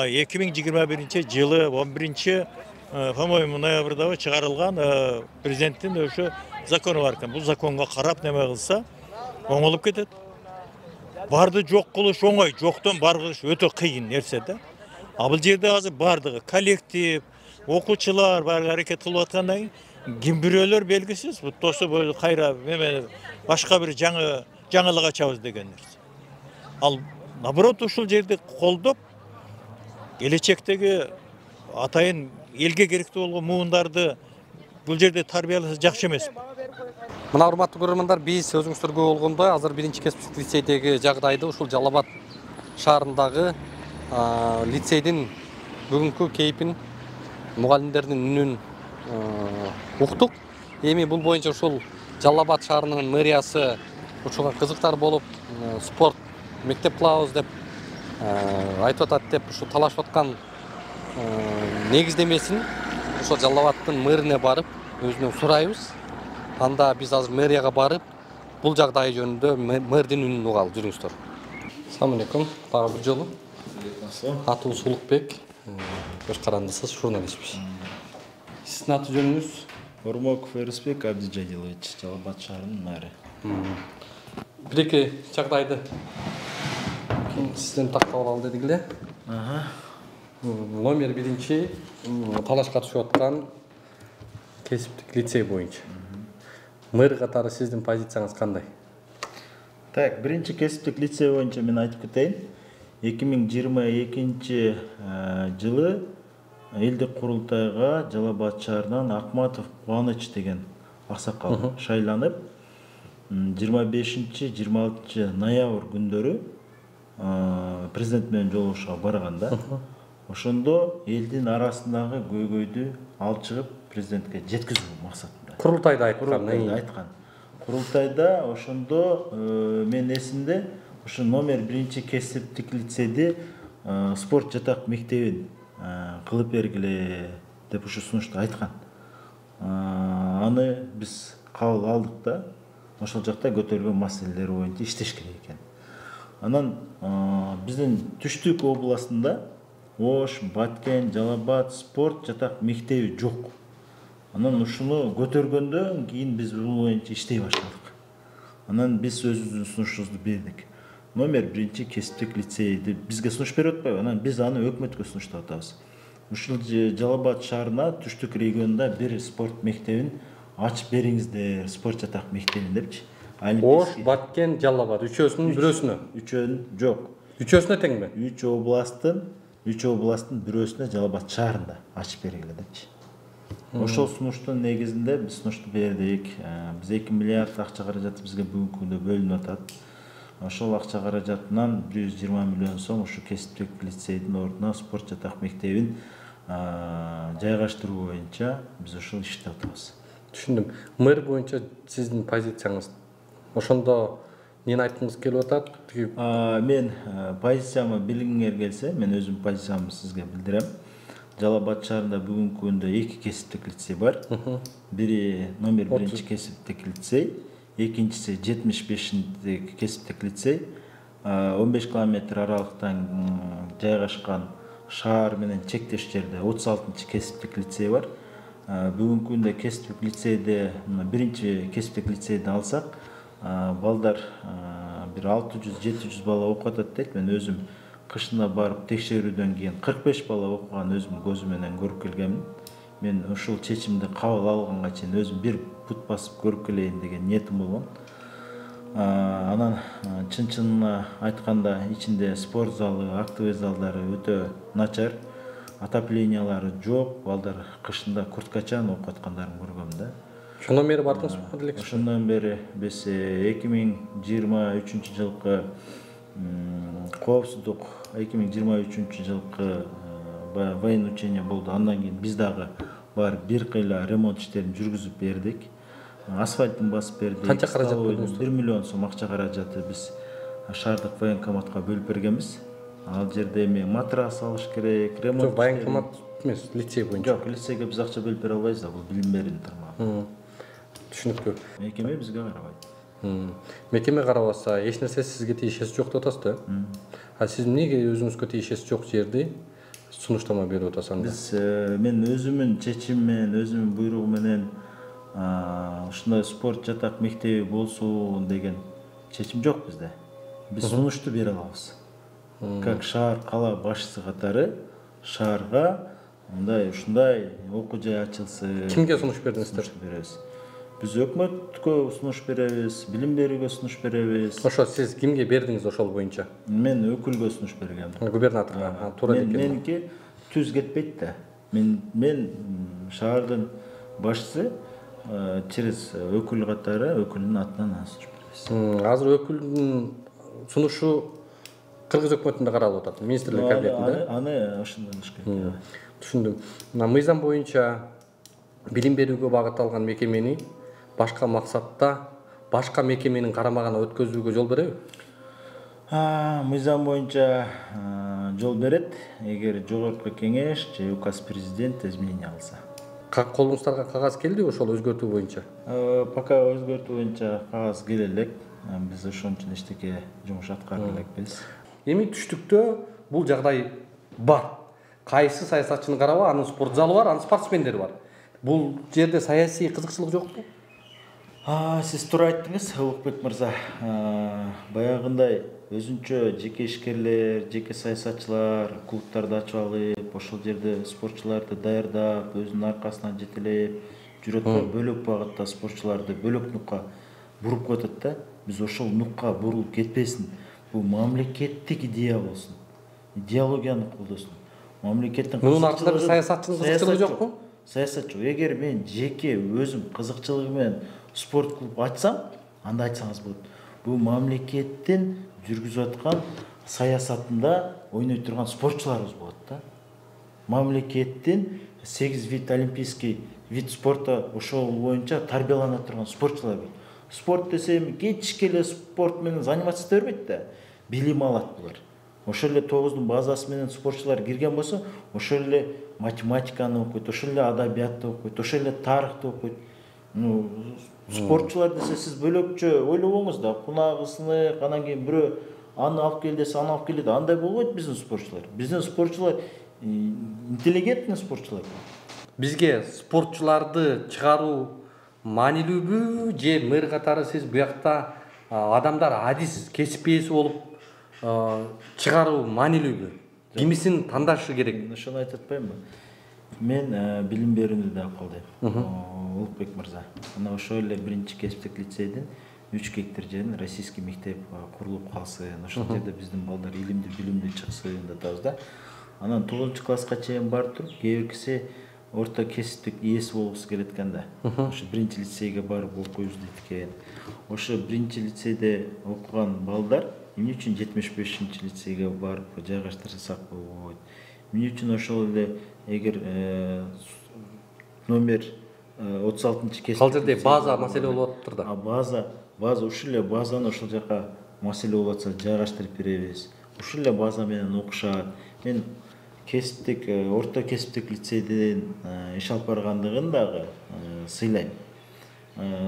2021-жылы 11 по-моему, ноябрда чыгарылган президенттин ошо закону бар экен. Бул законго карап неме кылса, оңолуп кетет. Барды жок кылыш оңой, жоктон бар кылыш өтө кыйын нерсе да. Бул жерде азыр бардыгы коллектив, окуучулар бар аракет кылып аткандан кийин бирөөлөр белгисиз, тосо кайра башка бир жаңылык ачабыз деген нерсе. Ал наоборот ушул жерди колдоп, келечектеги атайын элге керектүү болгон муундарды бул жерде тарбияласа жакшы эмеспи? Мына урматтуу көрөрмандар, биз өзүңүздөргө болгондой азыр биринчи кесиптик лицейдеги жагдайды ушул Жалал Абад шаарындагы лицейдин бүгүнкү кейпин, мугалимдердин үнүн уктук. Эми бул боюнча ушул Жалал Абад шаарынын мэриясы ушуга кызыктар болуп, спорт мектеп кылабыз деп айтып атат деп ушу талашып аткан негиздемесин ошо Жалал Абадтын мэрине барып өзүнөн сурайбыз. Анда биз азыр мэрияга барып, бул жагдай жөнүндө мэрдин үнүн угалы. Жүрүңүздөр. Assalamu alaikum. Дагы бир жолу. Атыбыз Улукбек. Көз карандысыз журналистпиз. Сиздин аты жөнүңүз? Ормоков Эрисбек Абдижалилович, Жалал Абад шаарынын мэрі. Бир-эки жагдайды сизден тактап алалы дедик эле. Номер 1 талашка түшүп аткан кесиптик лицей боюнча. Мэр катары сиздин позицияңыз кандай? Так, биринчи кесиптик лицей боюнча мен айтып кетейин. 2022 жылы элдик курултайга Жалал Абад шаарынан Акматов Кубаныч деген аксакал шайланып, 25-26 ноябрь күндөрү президент менен жолугушууга барганда, ошондо элдин арасындагы көйгөйдү алып чыгып президентке жеткизүү максатында. Курултайда айткан. Курултайда ошондо мен эсимде ошо номер 1 кесиптик лицейди спорт жатак мектебин кылып бергиле деп ушу сунушту айткан. Аны биз кабыл алдык да, ошол жакта көтөрүлгөн маселелер боюнча иштеш керек экен. Анан биздин Түштүк областында Ош, Баткен, Жалал Абад спорт жатак мектеби жок. Анан ушуну көтөргөндөн кийин биз бул боюнча иштей баштадык. Анан биз өзүбүздүн сунушубузду бердик. Номер 1 кесиптик лицейди бизге сунуш берип атпайбы? Анан биз аны өкмөткө сунуштап атабыз. Ушул Жалал Абад шаарына Түштүк регионунда бир спорт мектебин ачып бериңиздер, спорт жатак мектебин депчи. Ош, Баткен, Жалал Абад үчөөсүнүн бирөөсүнө? Үчөөнүн жок. Үчөөсүнө теңби? Үч областтын бирөөсүнө Жалал Абад шаарында ачып бергиле депчи. Ошол сунуштун негизинде биз сунушту бердик. Биз 2 миллиард акча каражаты бизге бүгүнкү күндө бөлүнүп атат. Ошол акча каражатынан 120 миллион сом ушу кесиптик лицейдин ордуна спорт жатак мектебин жайгаштыруу боюнча биз ушул иштеп атабыз. Түшүндүм. Мэр боюнча сиздин позицияңыз ошондо эмне айткыңыз келип атат? Мен позициямы билгиңер келсе, мен өзүм позициямды сизге билдирем. Жалал Абад шаарында бүгүнкү күндө 2 кесиптик лицей бар. Бири номер 1 кесиптик лицей, экинчиси 75-тик кесиптик лицей. 15 километр аралыктан жайгашкан шаар менен чектеш жерде 36 кесиптик лицей бар. Бүгүнкү күндө кесиптик лицейде биринчи кесиптик лицейди алсак, балдар бир 600-700 бала окуп атат дейт. Мен өзүм кышында барып текшерүүдөн кийин 45 бала окуган өзүм көзүм менен көрүп келгенмин. Мен ушул чечимди кабыл алганга чейин өзүм бир бут басып көрүп келейин деген ниетим болгон. Анан чын-чынына айтканда ичинде спорт залы, актовый залдары өтө начар. Отоплениялары жок, балдар кышында курткачан окуп аткандарын көргөм да. Ошондон бери бардыңызбы элексе? Ошондон бери биз 2023 жылкы коопсуздук 2023 жылкы военный учение болду. Андан кийин биз дагы бар бир кыйла ремонт иштерин жүргүзүп бердик. Асфальтын басып бердик. Канча каражат бөлдүңүз? 1 миллион сом акча каражаты биз шаардык военкоматка бөлүп бергенбиз. Ал жерде эми матрас алыш керек, ремонт. Жок, военкомат эмес, лицей боюнча. Жок, лицейге биз акча бөлүп бере албайбыз да, бул билим берүүнүн тармагы. Түшүнүктүү. Мекеме бизге карабайт. Мекеме карабаса, эч нерсе сизге тиешеси жок деп атасыз да? Сиз эмнеге өзүңүзгө тиешеси жок жерди сунуштама берип атасыз анда? Биз мен өзүмүн чечимим менен, өзүмүн буйругу менен ушундай спорт жатак мектеби болсун деген чечим жок бизде. Биз сунушту бере алабыз. Как шаар кала башчысы катары шаарга ушундай окуу жай ачылсын. Кимге сунуш бердиңиздер? Биз өкмөткө сунуш беребиз, билим берүүгө сунуш беребиз. Ошо сиз кимге бердиңиз ошол боюнча? Мен өкүлгө сунуш бергем. Губернаторга, туура экен. Меники түз кетпейт да. Мен шаардын башчысы через өкүл катары өкүлдүн атынан сунуш беребиз. Азыр өкүлдүн сунушу Кыргыз өкмөтүндө каралып атат, министрлик кабинетинде. Аны ошондой кылыш керек. Түшүндүм. Мына мыйзам боюнча билим берүүгө багытталган мекемени башка максатта башка мекеменин карамагына өткөзүүгө жол береби? Мыйзам боюнча жол берет, эгер жогорку кеңеш же указ президент изменение алса. Колуңуздарга кагаз келди ошол өзгөртүү боюнча? Пока өзгөртүү боюнча кагаз келе элек. Биз ошон үчүн эчтеке жумуш аткара элекпиз. Эми Түштүктө бул жагдай бар. Кайсы саясатчыны караба, анын спорт залы бар, анын спортсмендери бар. Бул жерде саясий кызыкчылык жокпу? Сиз туура айттыңыз, Улукбек мырза. Баягындай өзүнчө жеке ишкерлер, жеке саясатчылар клубтарды ачып алып, ошол жерде спортчуларды даярдап, өзүнүн аркасынан жетелеп жүрөт го, бөлөк багытта спортчуларды бөлөк нукка буруп коет да. Биз ошол нукка бурулуп кетпесин. Бул мамлекеттик идея болсун. Идеологияны колдосун. Мамлекеттин мунун артында бир саясатчынын кызыкчылыгы жокпу? Саясат жок. Эгер мен жеке өзүм кызыкчылыгы менен спорт клуб ачсам, анда айтсаңыз болот. Бул мамлекеттин жүргүзүп аткан саясатында ойной турган спортчуларыбыз болот да. Мамлекеттин 8 вид олимпийский вид спорта ошол боюнча тарбиялана турган спортчулар болот. Спорт десем, кечке эле спорт менен заниматься эте бербейт да. Билим алат булар. Ошол эле 9-дун базасы менен спортчулар кирген болсо, ошол эле математиканы окуйт, ошол эле адабиятты окуйт, ошол эле тарыхты окуйт. Спортчулар десе сиз бөлөкчө ойлобоңуз да, кунагысыны, анан кийин бирөө аны алып кел десе, аны алып келет. Андай болбойт биздин спортчулар. Биздин спортчулар интеллигентный спортчулар. Бизге спортчуларды чыгаруу маанилүүбү же мэр катары сиз буякта адамдар адис кесип ээси болуп чыгаруу маанилүүбү? Кимисин тандашы керек? Ошону айтып атпаймынбы? Мен билим берүүнү да колдойм. Улукбек мырза. Мына ошол эле биринчи кесиптик лицейдин 3 гектар жерин российский мектеп курулуп калсын. Ошол жерде биздин балдар илимдүү, билимдүү чыксын деп атабыз да. Анан 9-класска чейин барып туруп, кээ биркиси орто кесиптик ээси болгусу келет экен да. Ошо биринчи лицейге барып окуйбуз дейт экен. Ошо биринчи лицейде окуган балдар эмне үчүн 75-чи лицейге барып жайгаштырсак болбойт? Эмне үчүн ошол эле эгер номер 36-чы кесип ал жерде база маселе болуп атыптыр да. База ушул эле базаны ошол жака маселе болуп атса жайгаштырып беребиз. Ушул эле база менен окушат. Мен кесиптик орто кесиптик лицейден иш алып баргандыгын дагы сыйлайм.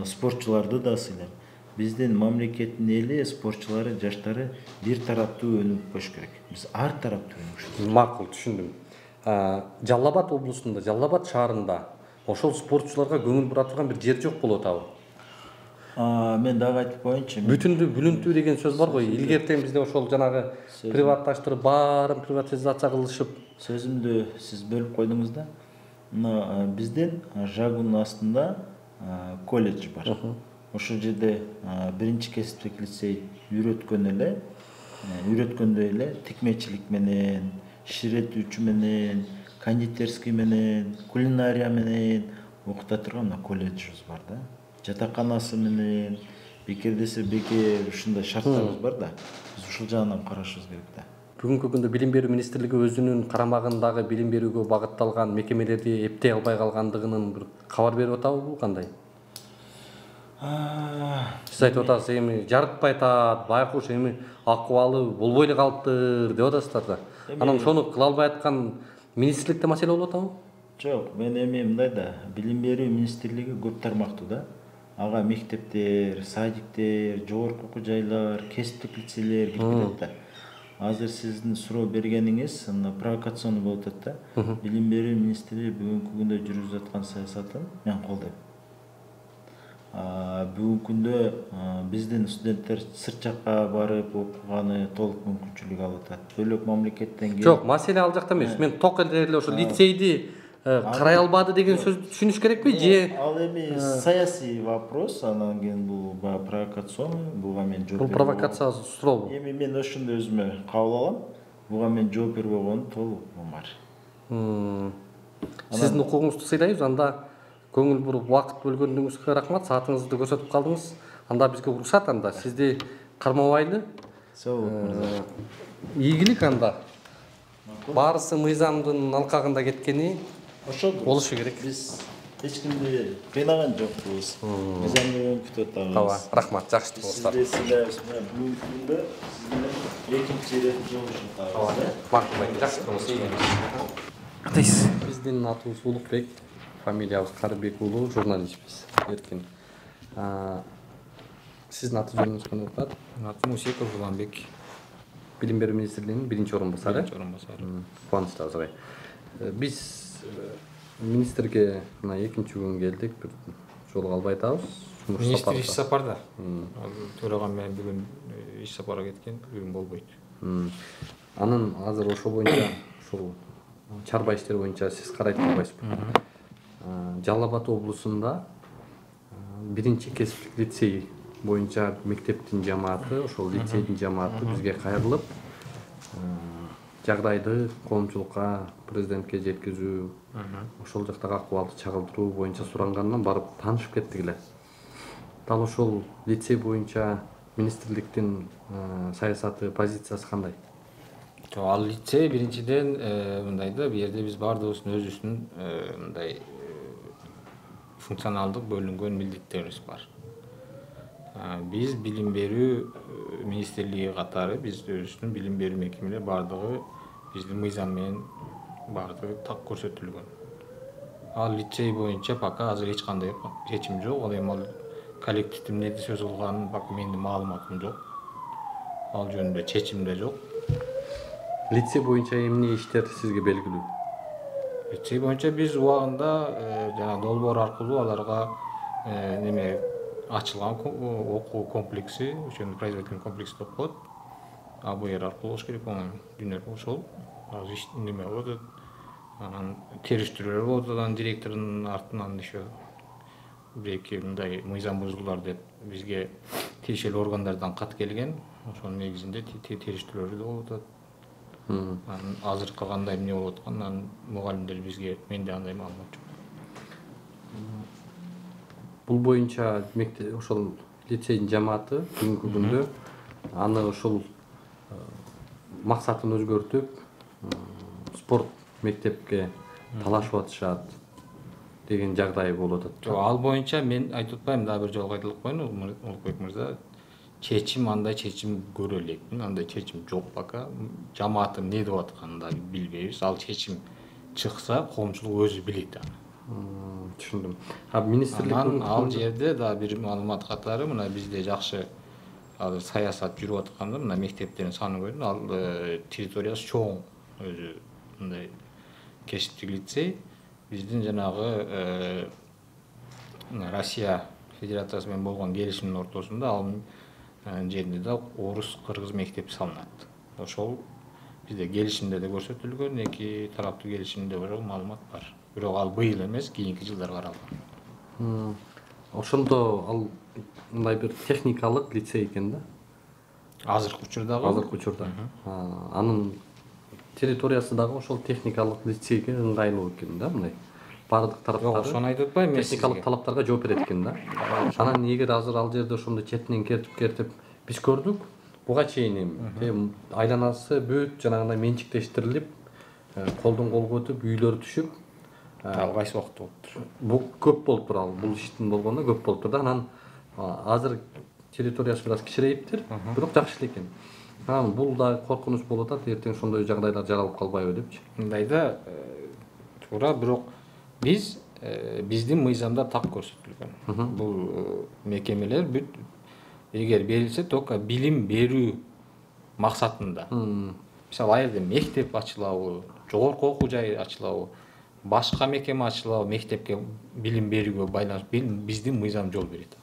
Спортчуларды да сыйлайм. Биздин мамлекеттин эли спортчулары, жаштары бир тараптуу өнүгүп коюш керек. Биз ар тараптуу өнүгүш керек. Макул, түшүндүм. Жалал Абад облусунда, Жалал Абад шаарында ошол спортчуларга көңүл бура турган бир жер жок болуп атабы? Мен дагы айтып коеюнчу. Бүтүндүү, бүлүнтүү деген сөз бар го. Илгертен бизде ошол жанагы приватташтырып, баарын приватизация кылышып. Сөзүмдү сиз бөлүп койдуңуз да. Мына биздин Жагунун астында колледж бар. Ошол жерде биринчи кесиптик лицей үйрөткөндөй эле тикмечилик менен, ширетүүчү менен, кондитерский менен, кулинария менен окута турган колледжибиз бар да. Жатаканасы менен, бекер десе бекер, ушундай шарттарыбыз бар да. Биз ушул жагынан карашыбыз керек да. Бүгүнкү күндө Билим берүү министрлиги өзүнүн карамагындагы билим берүүгө багытталган мекемелерди эптей албай калгандыгынын бир кабар берип атабы, кандай? Сиз айтып атасыз, эми жарытпай атат, байкуш эми акыбалы болбой эле калыптыр деп атасыздар да. Анан ошону кыла албай аткан министрликте маселе болуп атабы? Жок, мен эми мындай да, билим берүү министрлиги көп тармактуу да. Ага мектептер, садиктер, жогорку окуу жайлар, кесиптик лицейлер кирип кетет да. Азыр сиздин суроо бергениңиз провокационный болуп атат да. Билим берүү министрлиги бүгүнкү күндө жүргүзүп аткан саясатын мен колдойм. Бүгүнкү күндө биздин студенттер сырт жакка барып окуганы толук мүмкүнчүлүк алып атат. Бөлөк мамлекеттен келип. Жок, маселе ал жакта эмес. Мен ток эле ошо лицейди карай албады деген сөздү түшүнүш керекпи же? Ал эми саясий вопрос, анан кийин бул провокационный, буга мен жооп бербейм. Бул провокация сурообу? Эми мен ошондой өзүмө кабыл алам. Буга мен жооп бербөгөнүм толук бар. Сиздин укугуңузду сыйлайбыз, анда көңүл буруп убакыт бөлгөнүңүзгө рахмат. Саатыңызды көрсөтүп калдыңыз. Анда бизге уруксат, анда сизди кармабайлы. Ийгилик анда. Баарысы мыйзамдын алкагында кеткени болушу керек. Биз эч кимди кыйнаган жокпуз. Мыйзам менен күтүп атабыз. Рахмат, жакшы болуңуздар. Сизди сыйлайбыз. Бүгүнкү күндө сиз менен экинчи рет жолугушуп атабыз. Макул, жакшы болуңуз. Атайсыз. Биздин атыбыз Улукбек, фамилиябыз Карыбек уулу, журналистпиз. Эркин. Сиздин аты жөнүңүз кандай болот? Атым Мусеков Уланбек. Билим берүү министрлигинин биринчи орун басары. Кубанычтабыз. Биз министрге мына экинчи күн келдик, бир жолуга албай атабыз. Министр иш сапарда. Төрагам менен бүгүн иш сапарга кеткен, бүгүн болбойт. Анын азыр ошол боюнча, ушул чарба иштери боюнча сиз карайт турбайсызбы? Жалал Абад облусунда биринчи кесиптик лицей боюнча мектептин жамааты, ошол лицейдин жамааты бизге кайрылып, жагдайды коомчулукка, президентке жеткизүү, ошол жактагы акыбалды чагылдыруу боюнча сурангандан барып таанышып кеттик эле. Дал ошол лицей боюнча министрликтин саясаты, позициясы кандай? Ал лицей биринчиден мындай да, бу жерде биз баардыгыбыздын өзүбүздүн мындай функционалдык бөлүнгөн милдеттерибиз бар. Биз билим берүү министрлиги катары биз өзүбүздүн билим берүү мекемелери баардыгы биздин мыйзам менен баардыгы так көрсөтүлгөн. Ал лицей боюнча пока азыр эч кандай чечим жок. Ал эми ал коллективде эмнеди сөз кылганын пока менин маалыматым жок. Ал жөнүндө чечим да жок. Лицей боюнча эмне иштер сизге белгилүү? Лицей боюнча биз убагында жана долбоор аркылуу аларга неме ачылган окуу комплекси, ошону производительный комплекс деп коет. АБР аркылуу болуш керек, дүнөр ошол. Азыр неме болуп атат. Анан териштирүүлөр болуп атат, анан директордун артынан еще бир-эки мындай мыйзам бузуулар деп бизге тиешелүү органдардан кат келген. Ошонун негизинде териштирүүлөр да болуп атат. Анан азыркы кандай эмне болуп атканын мугалимдер бизге, менде андай маалымат жок. Бул боюнча мектеп ошол лицейдин жамааты бүгүнкү күндө аны ошол максатын өзгөртүп, спорт мектепке талашып атышат деген жагдай болуп атат. Ал боюнча мен айтып атпайм, дагы бир жолу кайталап коеюн, Улукбек мырза. Чечим андай чечим көрө элекмин, андай чечим жок пока. Жамаатым эмне деп атканын да билбейбиз. Ал чечим чыкса, коомчулук өзү билет аны. Түшүндүм. Министрликтин ал жерде да бир маалымат катары, мына бизде жакшы азыр саясат жүрүп атканда, мына мектептердин санын көрдүм, ал территориясы чоң, өзү мындай кесиптик лицей. Биздин жанагы Россия Федерациясы менен болгон келишимдин ортосунда ал жеринде да орус, кыргыз мектеп салынат. Ошол бизде келишимде да көрсөтүлгөн, эки тараптуу келишимде маалымат бар. Бирок ал быйыл эмес, кийинки жылдар каралган. Ошондо ал мындай бир техникалык лицей экен да? Азыркы учурдагы? Азыркы учурда. Анын территориясы дагы ошол техникалык лицейге ыңгайлуу экен да, мындай. Бардык тараптары. Жок, ошону айтып атпайм мен сизге. Техникалык талаптарга жооп берет экен да. Анан эгер азыр ал жерде ошондой четинен кертип биз көрдүк, буга чейин айланасы бүт жанагындай менчиктештирилип, колдон колго өтүп, үйлөр түшүп, ал кайсы убакытта болуптур? Бул көп болуптур, ал бул иштин болгондо көп болуптур да. Анан азыр территориясы бир аз кичирейиптир, бирок жакшы эле экен. Анан бул да коркунуч болуп атат, эртең ошондой жагдайлар жаралып калбайбы депчи. Мындай да туура, бирок биз биздин мыйзамда так көрсөтүлгөн. Бул мекемелер бүт эгер берилсе только билим берүү максатында. Мисалы, ал жерде мектеп ачылабы, жогорку окуу жай ачылабы, башка мекеме ачылабы, мектепке билим берүүгө байланыштуу биздин мыйзам жол берет.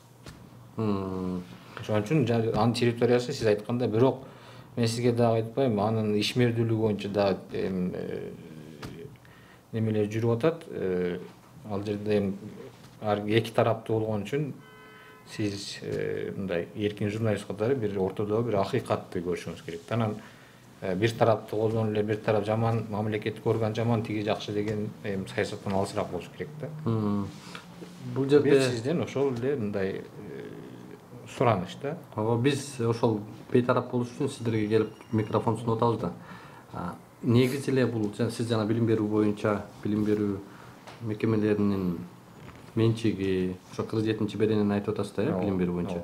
Ошон үчүн анын территориясы сиз айткандай, бирок мен сизге дагы айтпайм, анын ишмердүүлүгү боюнча да немелер жүрүп атат. Ал жерде эки тараптуу болгон үчүн сиз мындай эркин журналист катары бир ортодо бир акыйкатты көрүшүңүз керек. Анан бир тарапты колдонуп эле бир тарап жаман, мамлекеттик орган жаман, тиги жакшы деген саясаттан алысыраак болуш керек да. Бул жерде сизден ошол эле мындай сураныш да. Биз ошол бейтарап болуш үчүн сиздерге келип микрофон сунуп атабыз да. Негизи эле бул сиз жана билим берүү боюнча билим берүү мекемелеринин менчиги, ошо 47-чи беренени айтып атасыз да, билим берүү боюнча.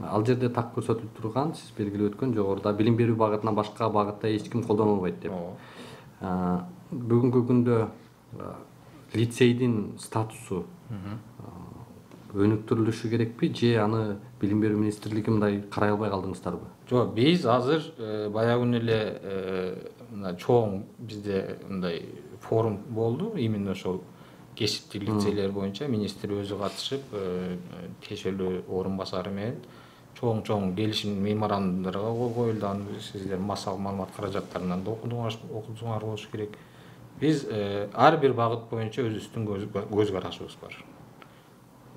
Ал жерде так көрсөтүлүп турган, сиз белгилеп өткөн жогоруда билим берүү багытынан башка багытта эч ким колдоно албайт деп. Бүгүнкү күндө лицейдин статусу өнүктүрүлүшү керекпи же аны билим берүү министрлиги мындай карай албай калдыңыздарбы? Жок, биз азыр баягы эле чоң бизде мындай форум болду, именно ошол кесиптик лицейлер боюнча министр өзү катышып тиешелүү орун басары менен чоң келишим меморандумдарга кол коюлду. Аны сиздер маалымат каражаттарынан да окудуңар болуш керек. Биз ар бир багыт боюнча өзүбүздүн көз карашыбыз бар.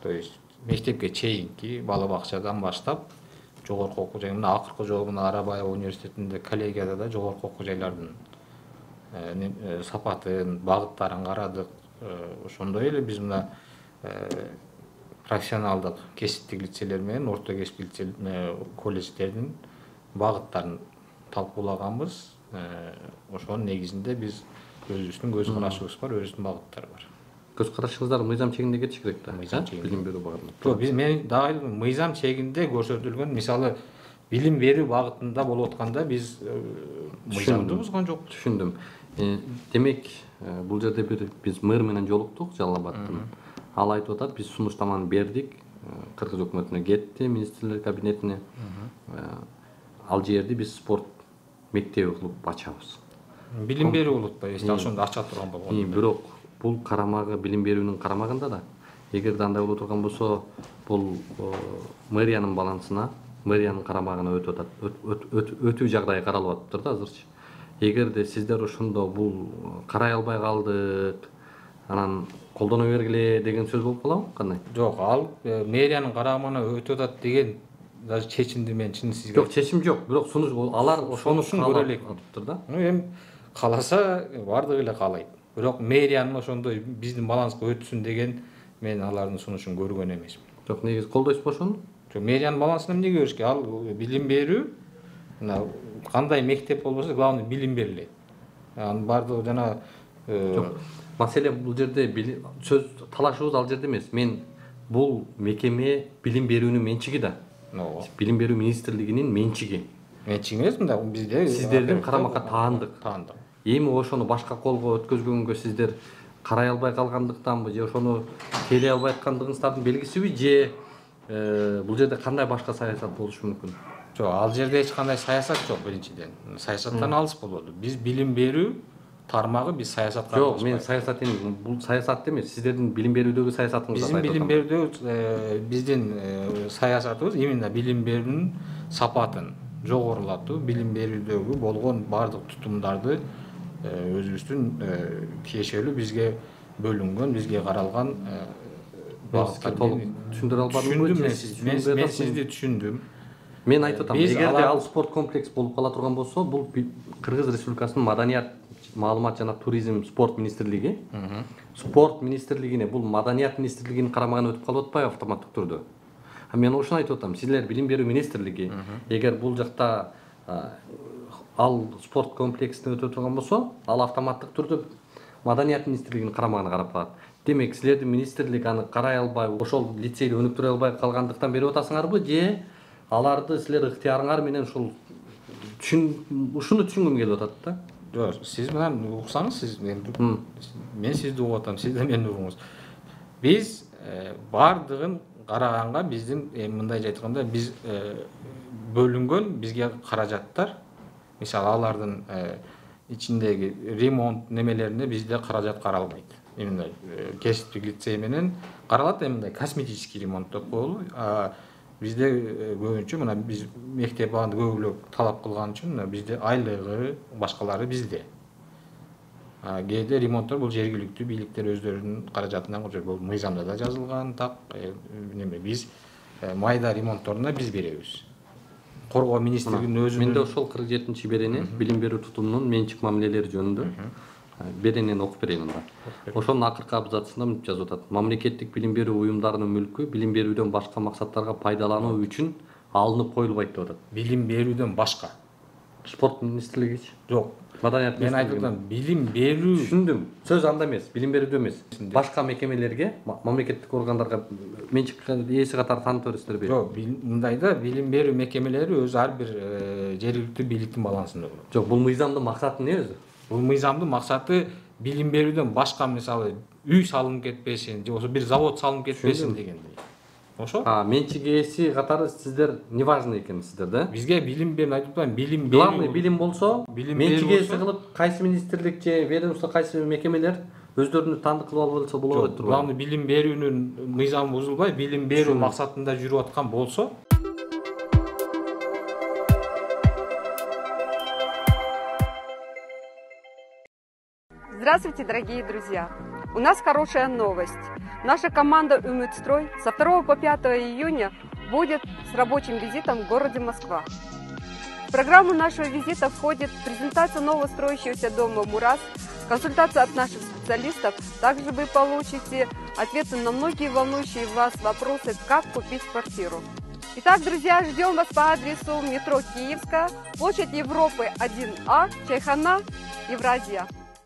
То есть мектепке чейинки бала бакчадан баштап жогорку окуу жай, мына акыркы жолу мына Арабаева университетинде коллегияда да жогорку окуу жайлардын сапатын, багыттарын карадык. Ошондой эле биз мына профессионалдык кесиптик лицейлер менен орто кесиптик колледждердин багыттарын талкуулаганбыз. Ошонун негизинде биз өзүбүздүн көз карашыбыз бар, өзүбүздүн багыттар бар. Көз карашыңыздар мыйзам чегинде кетиш керек да. Мыйзам чегинде. Билим берүү багытында. Жок, мен дагы мыйзам чегинде көрсөтүлгөн, мисалы билим берүү багытында болуп атканда биз мыйзамды бузган жокпуз. Түшүндүм. Демек, бул жерде бир биз мэр менен жолуктук Жалал Абадтын. Ал айтып атат, биз сунуштаманы бердик, Кыргыз өкмөтүнө кетти, министрлер кабинетине. Ал жерди биз спорт мектеби кылып ачабыз. Билим берүү болуп атпайбы, эсте ошондо ача турган болгон. Бирок бул карамагы билим берүүнүн карамагында да, эгерде андай боло турган болсо, бул мэриянын балансына, мэриянын карамагына өтүп атат, өтүү жагдайы каралып атыптыр да азырчы. Эгерде сиздер ошондо бул карай албай калдык, анан колдоно бергиле деген сөз болуп калабы, кандай? Жок, ал мэриянын карамагына өтүп атат деген даже чечимди мен чын сизге. Жок, чечим жок, бирок сунуш алар ошонусун көрөлүк атыптыр да. Эми кааласа бардыгы эле каалайт. Бирок мэриянын ошондой биздин баланска өтсүн деген мен алардын сунушун көргөн эмесмин. Жок, негизи колдойсузбу ошону? Жок, мэриянын балансына эмне көрүш керек? Ал билим берүү, мына кандай мектеп болбосо главный билим берилет. Анын бардыгы жана жок. Маселе бул жерде сөз талашыбыз ал жерде эмес. Мен бул мекеме билим берүүнүн менчиги да. Билим берүү министрлигинин менчиги. Менчиги эмес, мында бизде сиздердин карамакка таандык. Эми ошону башка колго өткөзгөнгө сиздер карай албай калгандыктанбы же ошону келе албай аткандыгыңыздардын белгисиби же бул жерде кандай башка саясат болушу мүмкүн? Жок, ал жерде эч кандай саясат жок биринчиден. Саясаттан алыс болду. Биз билим берүү тармагы биз саясатка жок, мен саясат эмес, бул саясат эмес, сиздердин билим берүүдөгү саясатыңызды айтып атам. Биздин билим берүүдөгү биздин саясатыбыз именно билим берүүнүн сапатын жогорулатуу, билим берүүдөгү болгон бардык тутумдарды өзүбүздүн тиешелүү бизге бөлүнгөн, бизге каралган багыттарды түшүндүрө албадымбы? Мен сизди түшүндүм. Мен айтып атам, эгерде ал спорт комплекс болуп кала турган болсо, бул Кыргыз Республикасынын Маданият, маалымат жана туризм спорт министрлиги, спорт министрлигине бул Маданият министрлигинин карамагына өтүп калып атпайбы автоматтык түрдө? Мен ошону айтып атам, силер билим берүү министрлиги, эгер бул жакта ал спорт комплексине өтүп турган болсо, ал автоматтык түрдө Маданият министрлигинин карамагына карап калат. Демек, силердин министрлик аны карай албай, ошол лицейди өнүктүрө албай калгандыктан берип атасыңарбы, же аларды силер ыктыярыңар менен ушул ушуну түшүнгүм келип атат да? Жок, сиз менен уксаңыз, сиз мен сизди угуп атам, сиз да мени угуңуз. Биз бардыгын караганга биздин мындай айтканда биз бөлүнгөн бизге каражаттар, мисалы алардын ичиндеги ремонт немелерине бизде каражат каралбайт. Именно кесиптик лицей менен каралат, мындай косметический ремонт деп коелу. Бизде көбүнчө мына биз мектеп багында көбүрөөк талап кылган үчүн бизде айлыгы, башкалары бизде. Кээде ремонттор бул жергиликтүү бийликтер өздөрүнүн каражатынан кылып, бул мыйзамда да жазылган, так неме биз майда ремонтторуна биз беребиз. Коргоо министрлигинин өзү менде ошол 47-чи берене билим берүү тутумунун менчик мамилелери жөнүндө беренени окуп берейин анда. Ошонун акыркы абзацында мынтип жазып атат: мамлекеттик билим берүү уюмдарынын мүлкү билим берүүдөн башка максаттарга пайдалануу үчүн алынып коюлбайт деп атат. Билим берүүдөн башка. Спорт министрлигичи? Жок. Маданият мен айтып атам, билим берүү. Түшүндүм. Сөз анда эмес, билим берүүдө эмес. Башка мекемелерге, мамлекеттик органдарга менчик ээси катары таанып бересиздерби? Жок, мындайда билим берүү мекемелери өзү ар бир жергиликтүү бийликтин балансында болот. Жок, бул мыйзамдын максаты эмне өзү? Бул мыйзамдын максаты билим берүүдөн башка, мисалы, үй салынып кетпесин, же болбосо бир завод салынып кетпесин дегендей. Ошо? Менчик ээси катары сиздер не важно экенсиздер да? Бизге билим берүү, айтып атам, билим берүү. Главный билим болсо, менчик ээси кылып кайсы министрлик же ведомство, кайсы мекемелер өздөрүнү тандык кылып алып алса боло берет турбайбы? Главный билим берүүнүн мыйзамы бузулбай, билим берүү максатында жүрүп аткан болсо, Здравствуйте, дорогие друзья! У нас хорошая новость. Наша команда «Умытстрой» со 2 по 5 июня будет с рабочим визитом в городе Москва. В программу нашего визита входит презентация нового строящегося дома «Мурас», консультация от наших специалистов. Также вы получите ответы на многие волнующие вас вопросы, как купить квартиру. Итак, друзья, ждем вас по адресу метро Киевская, площадь Европы 1А, Чайхана, Евразия.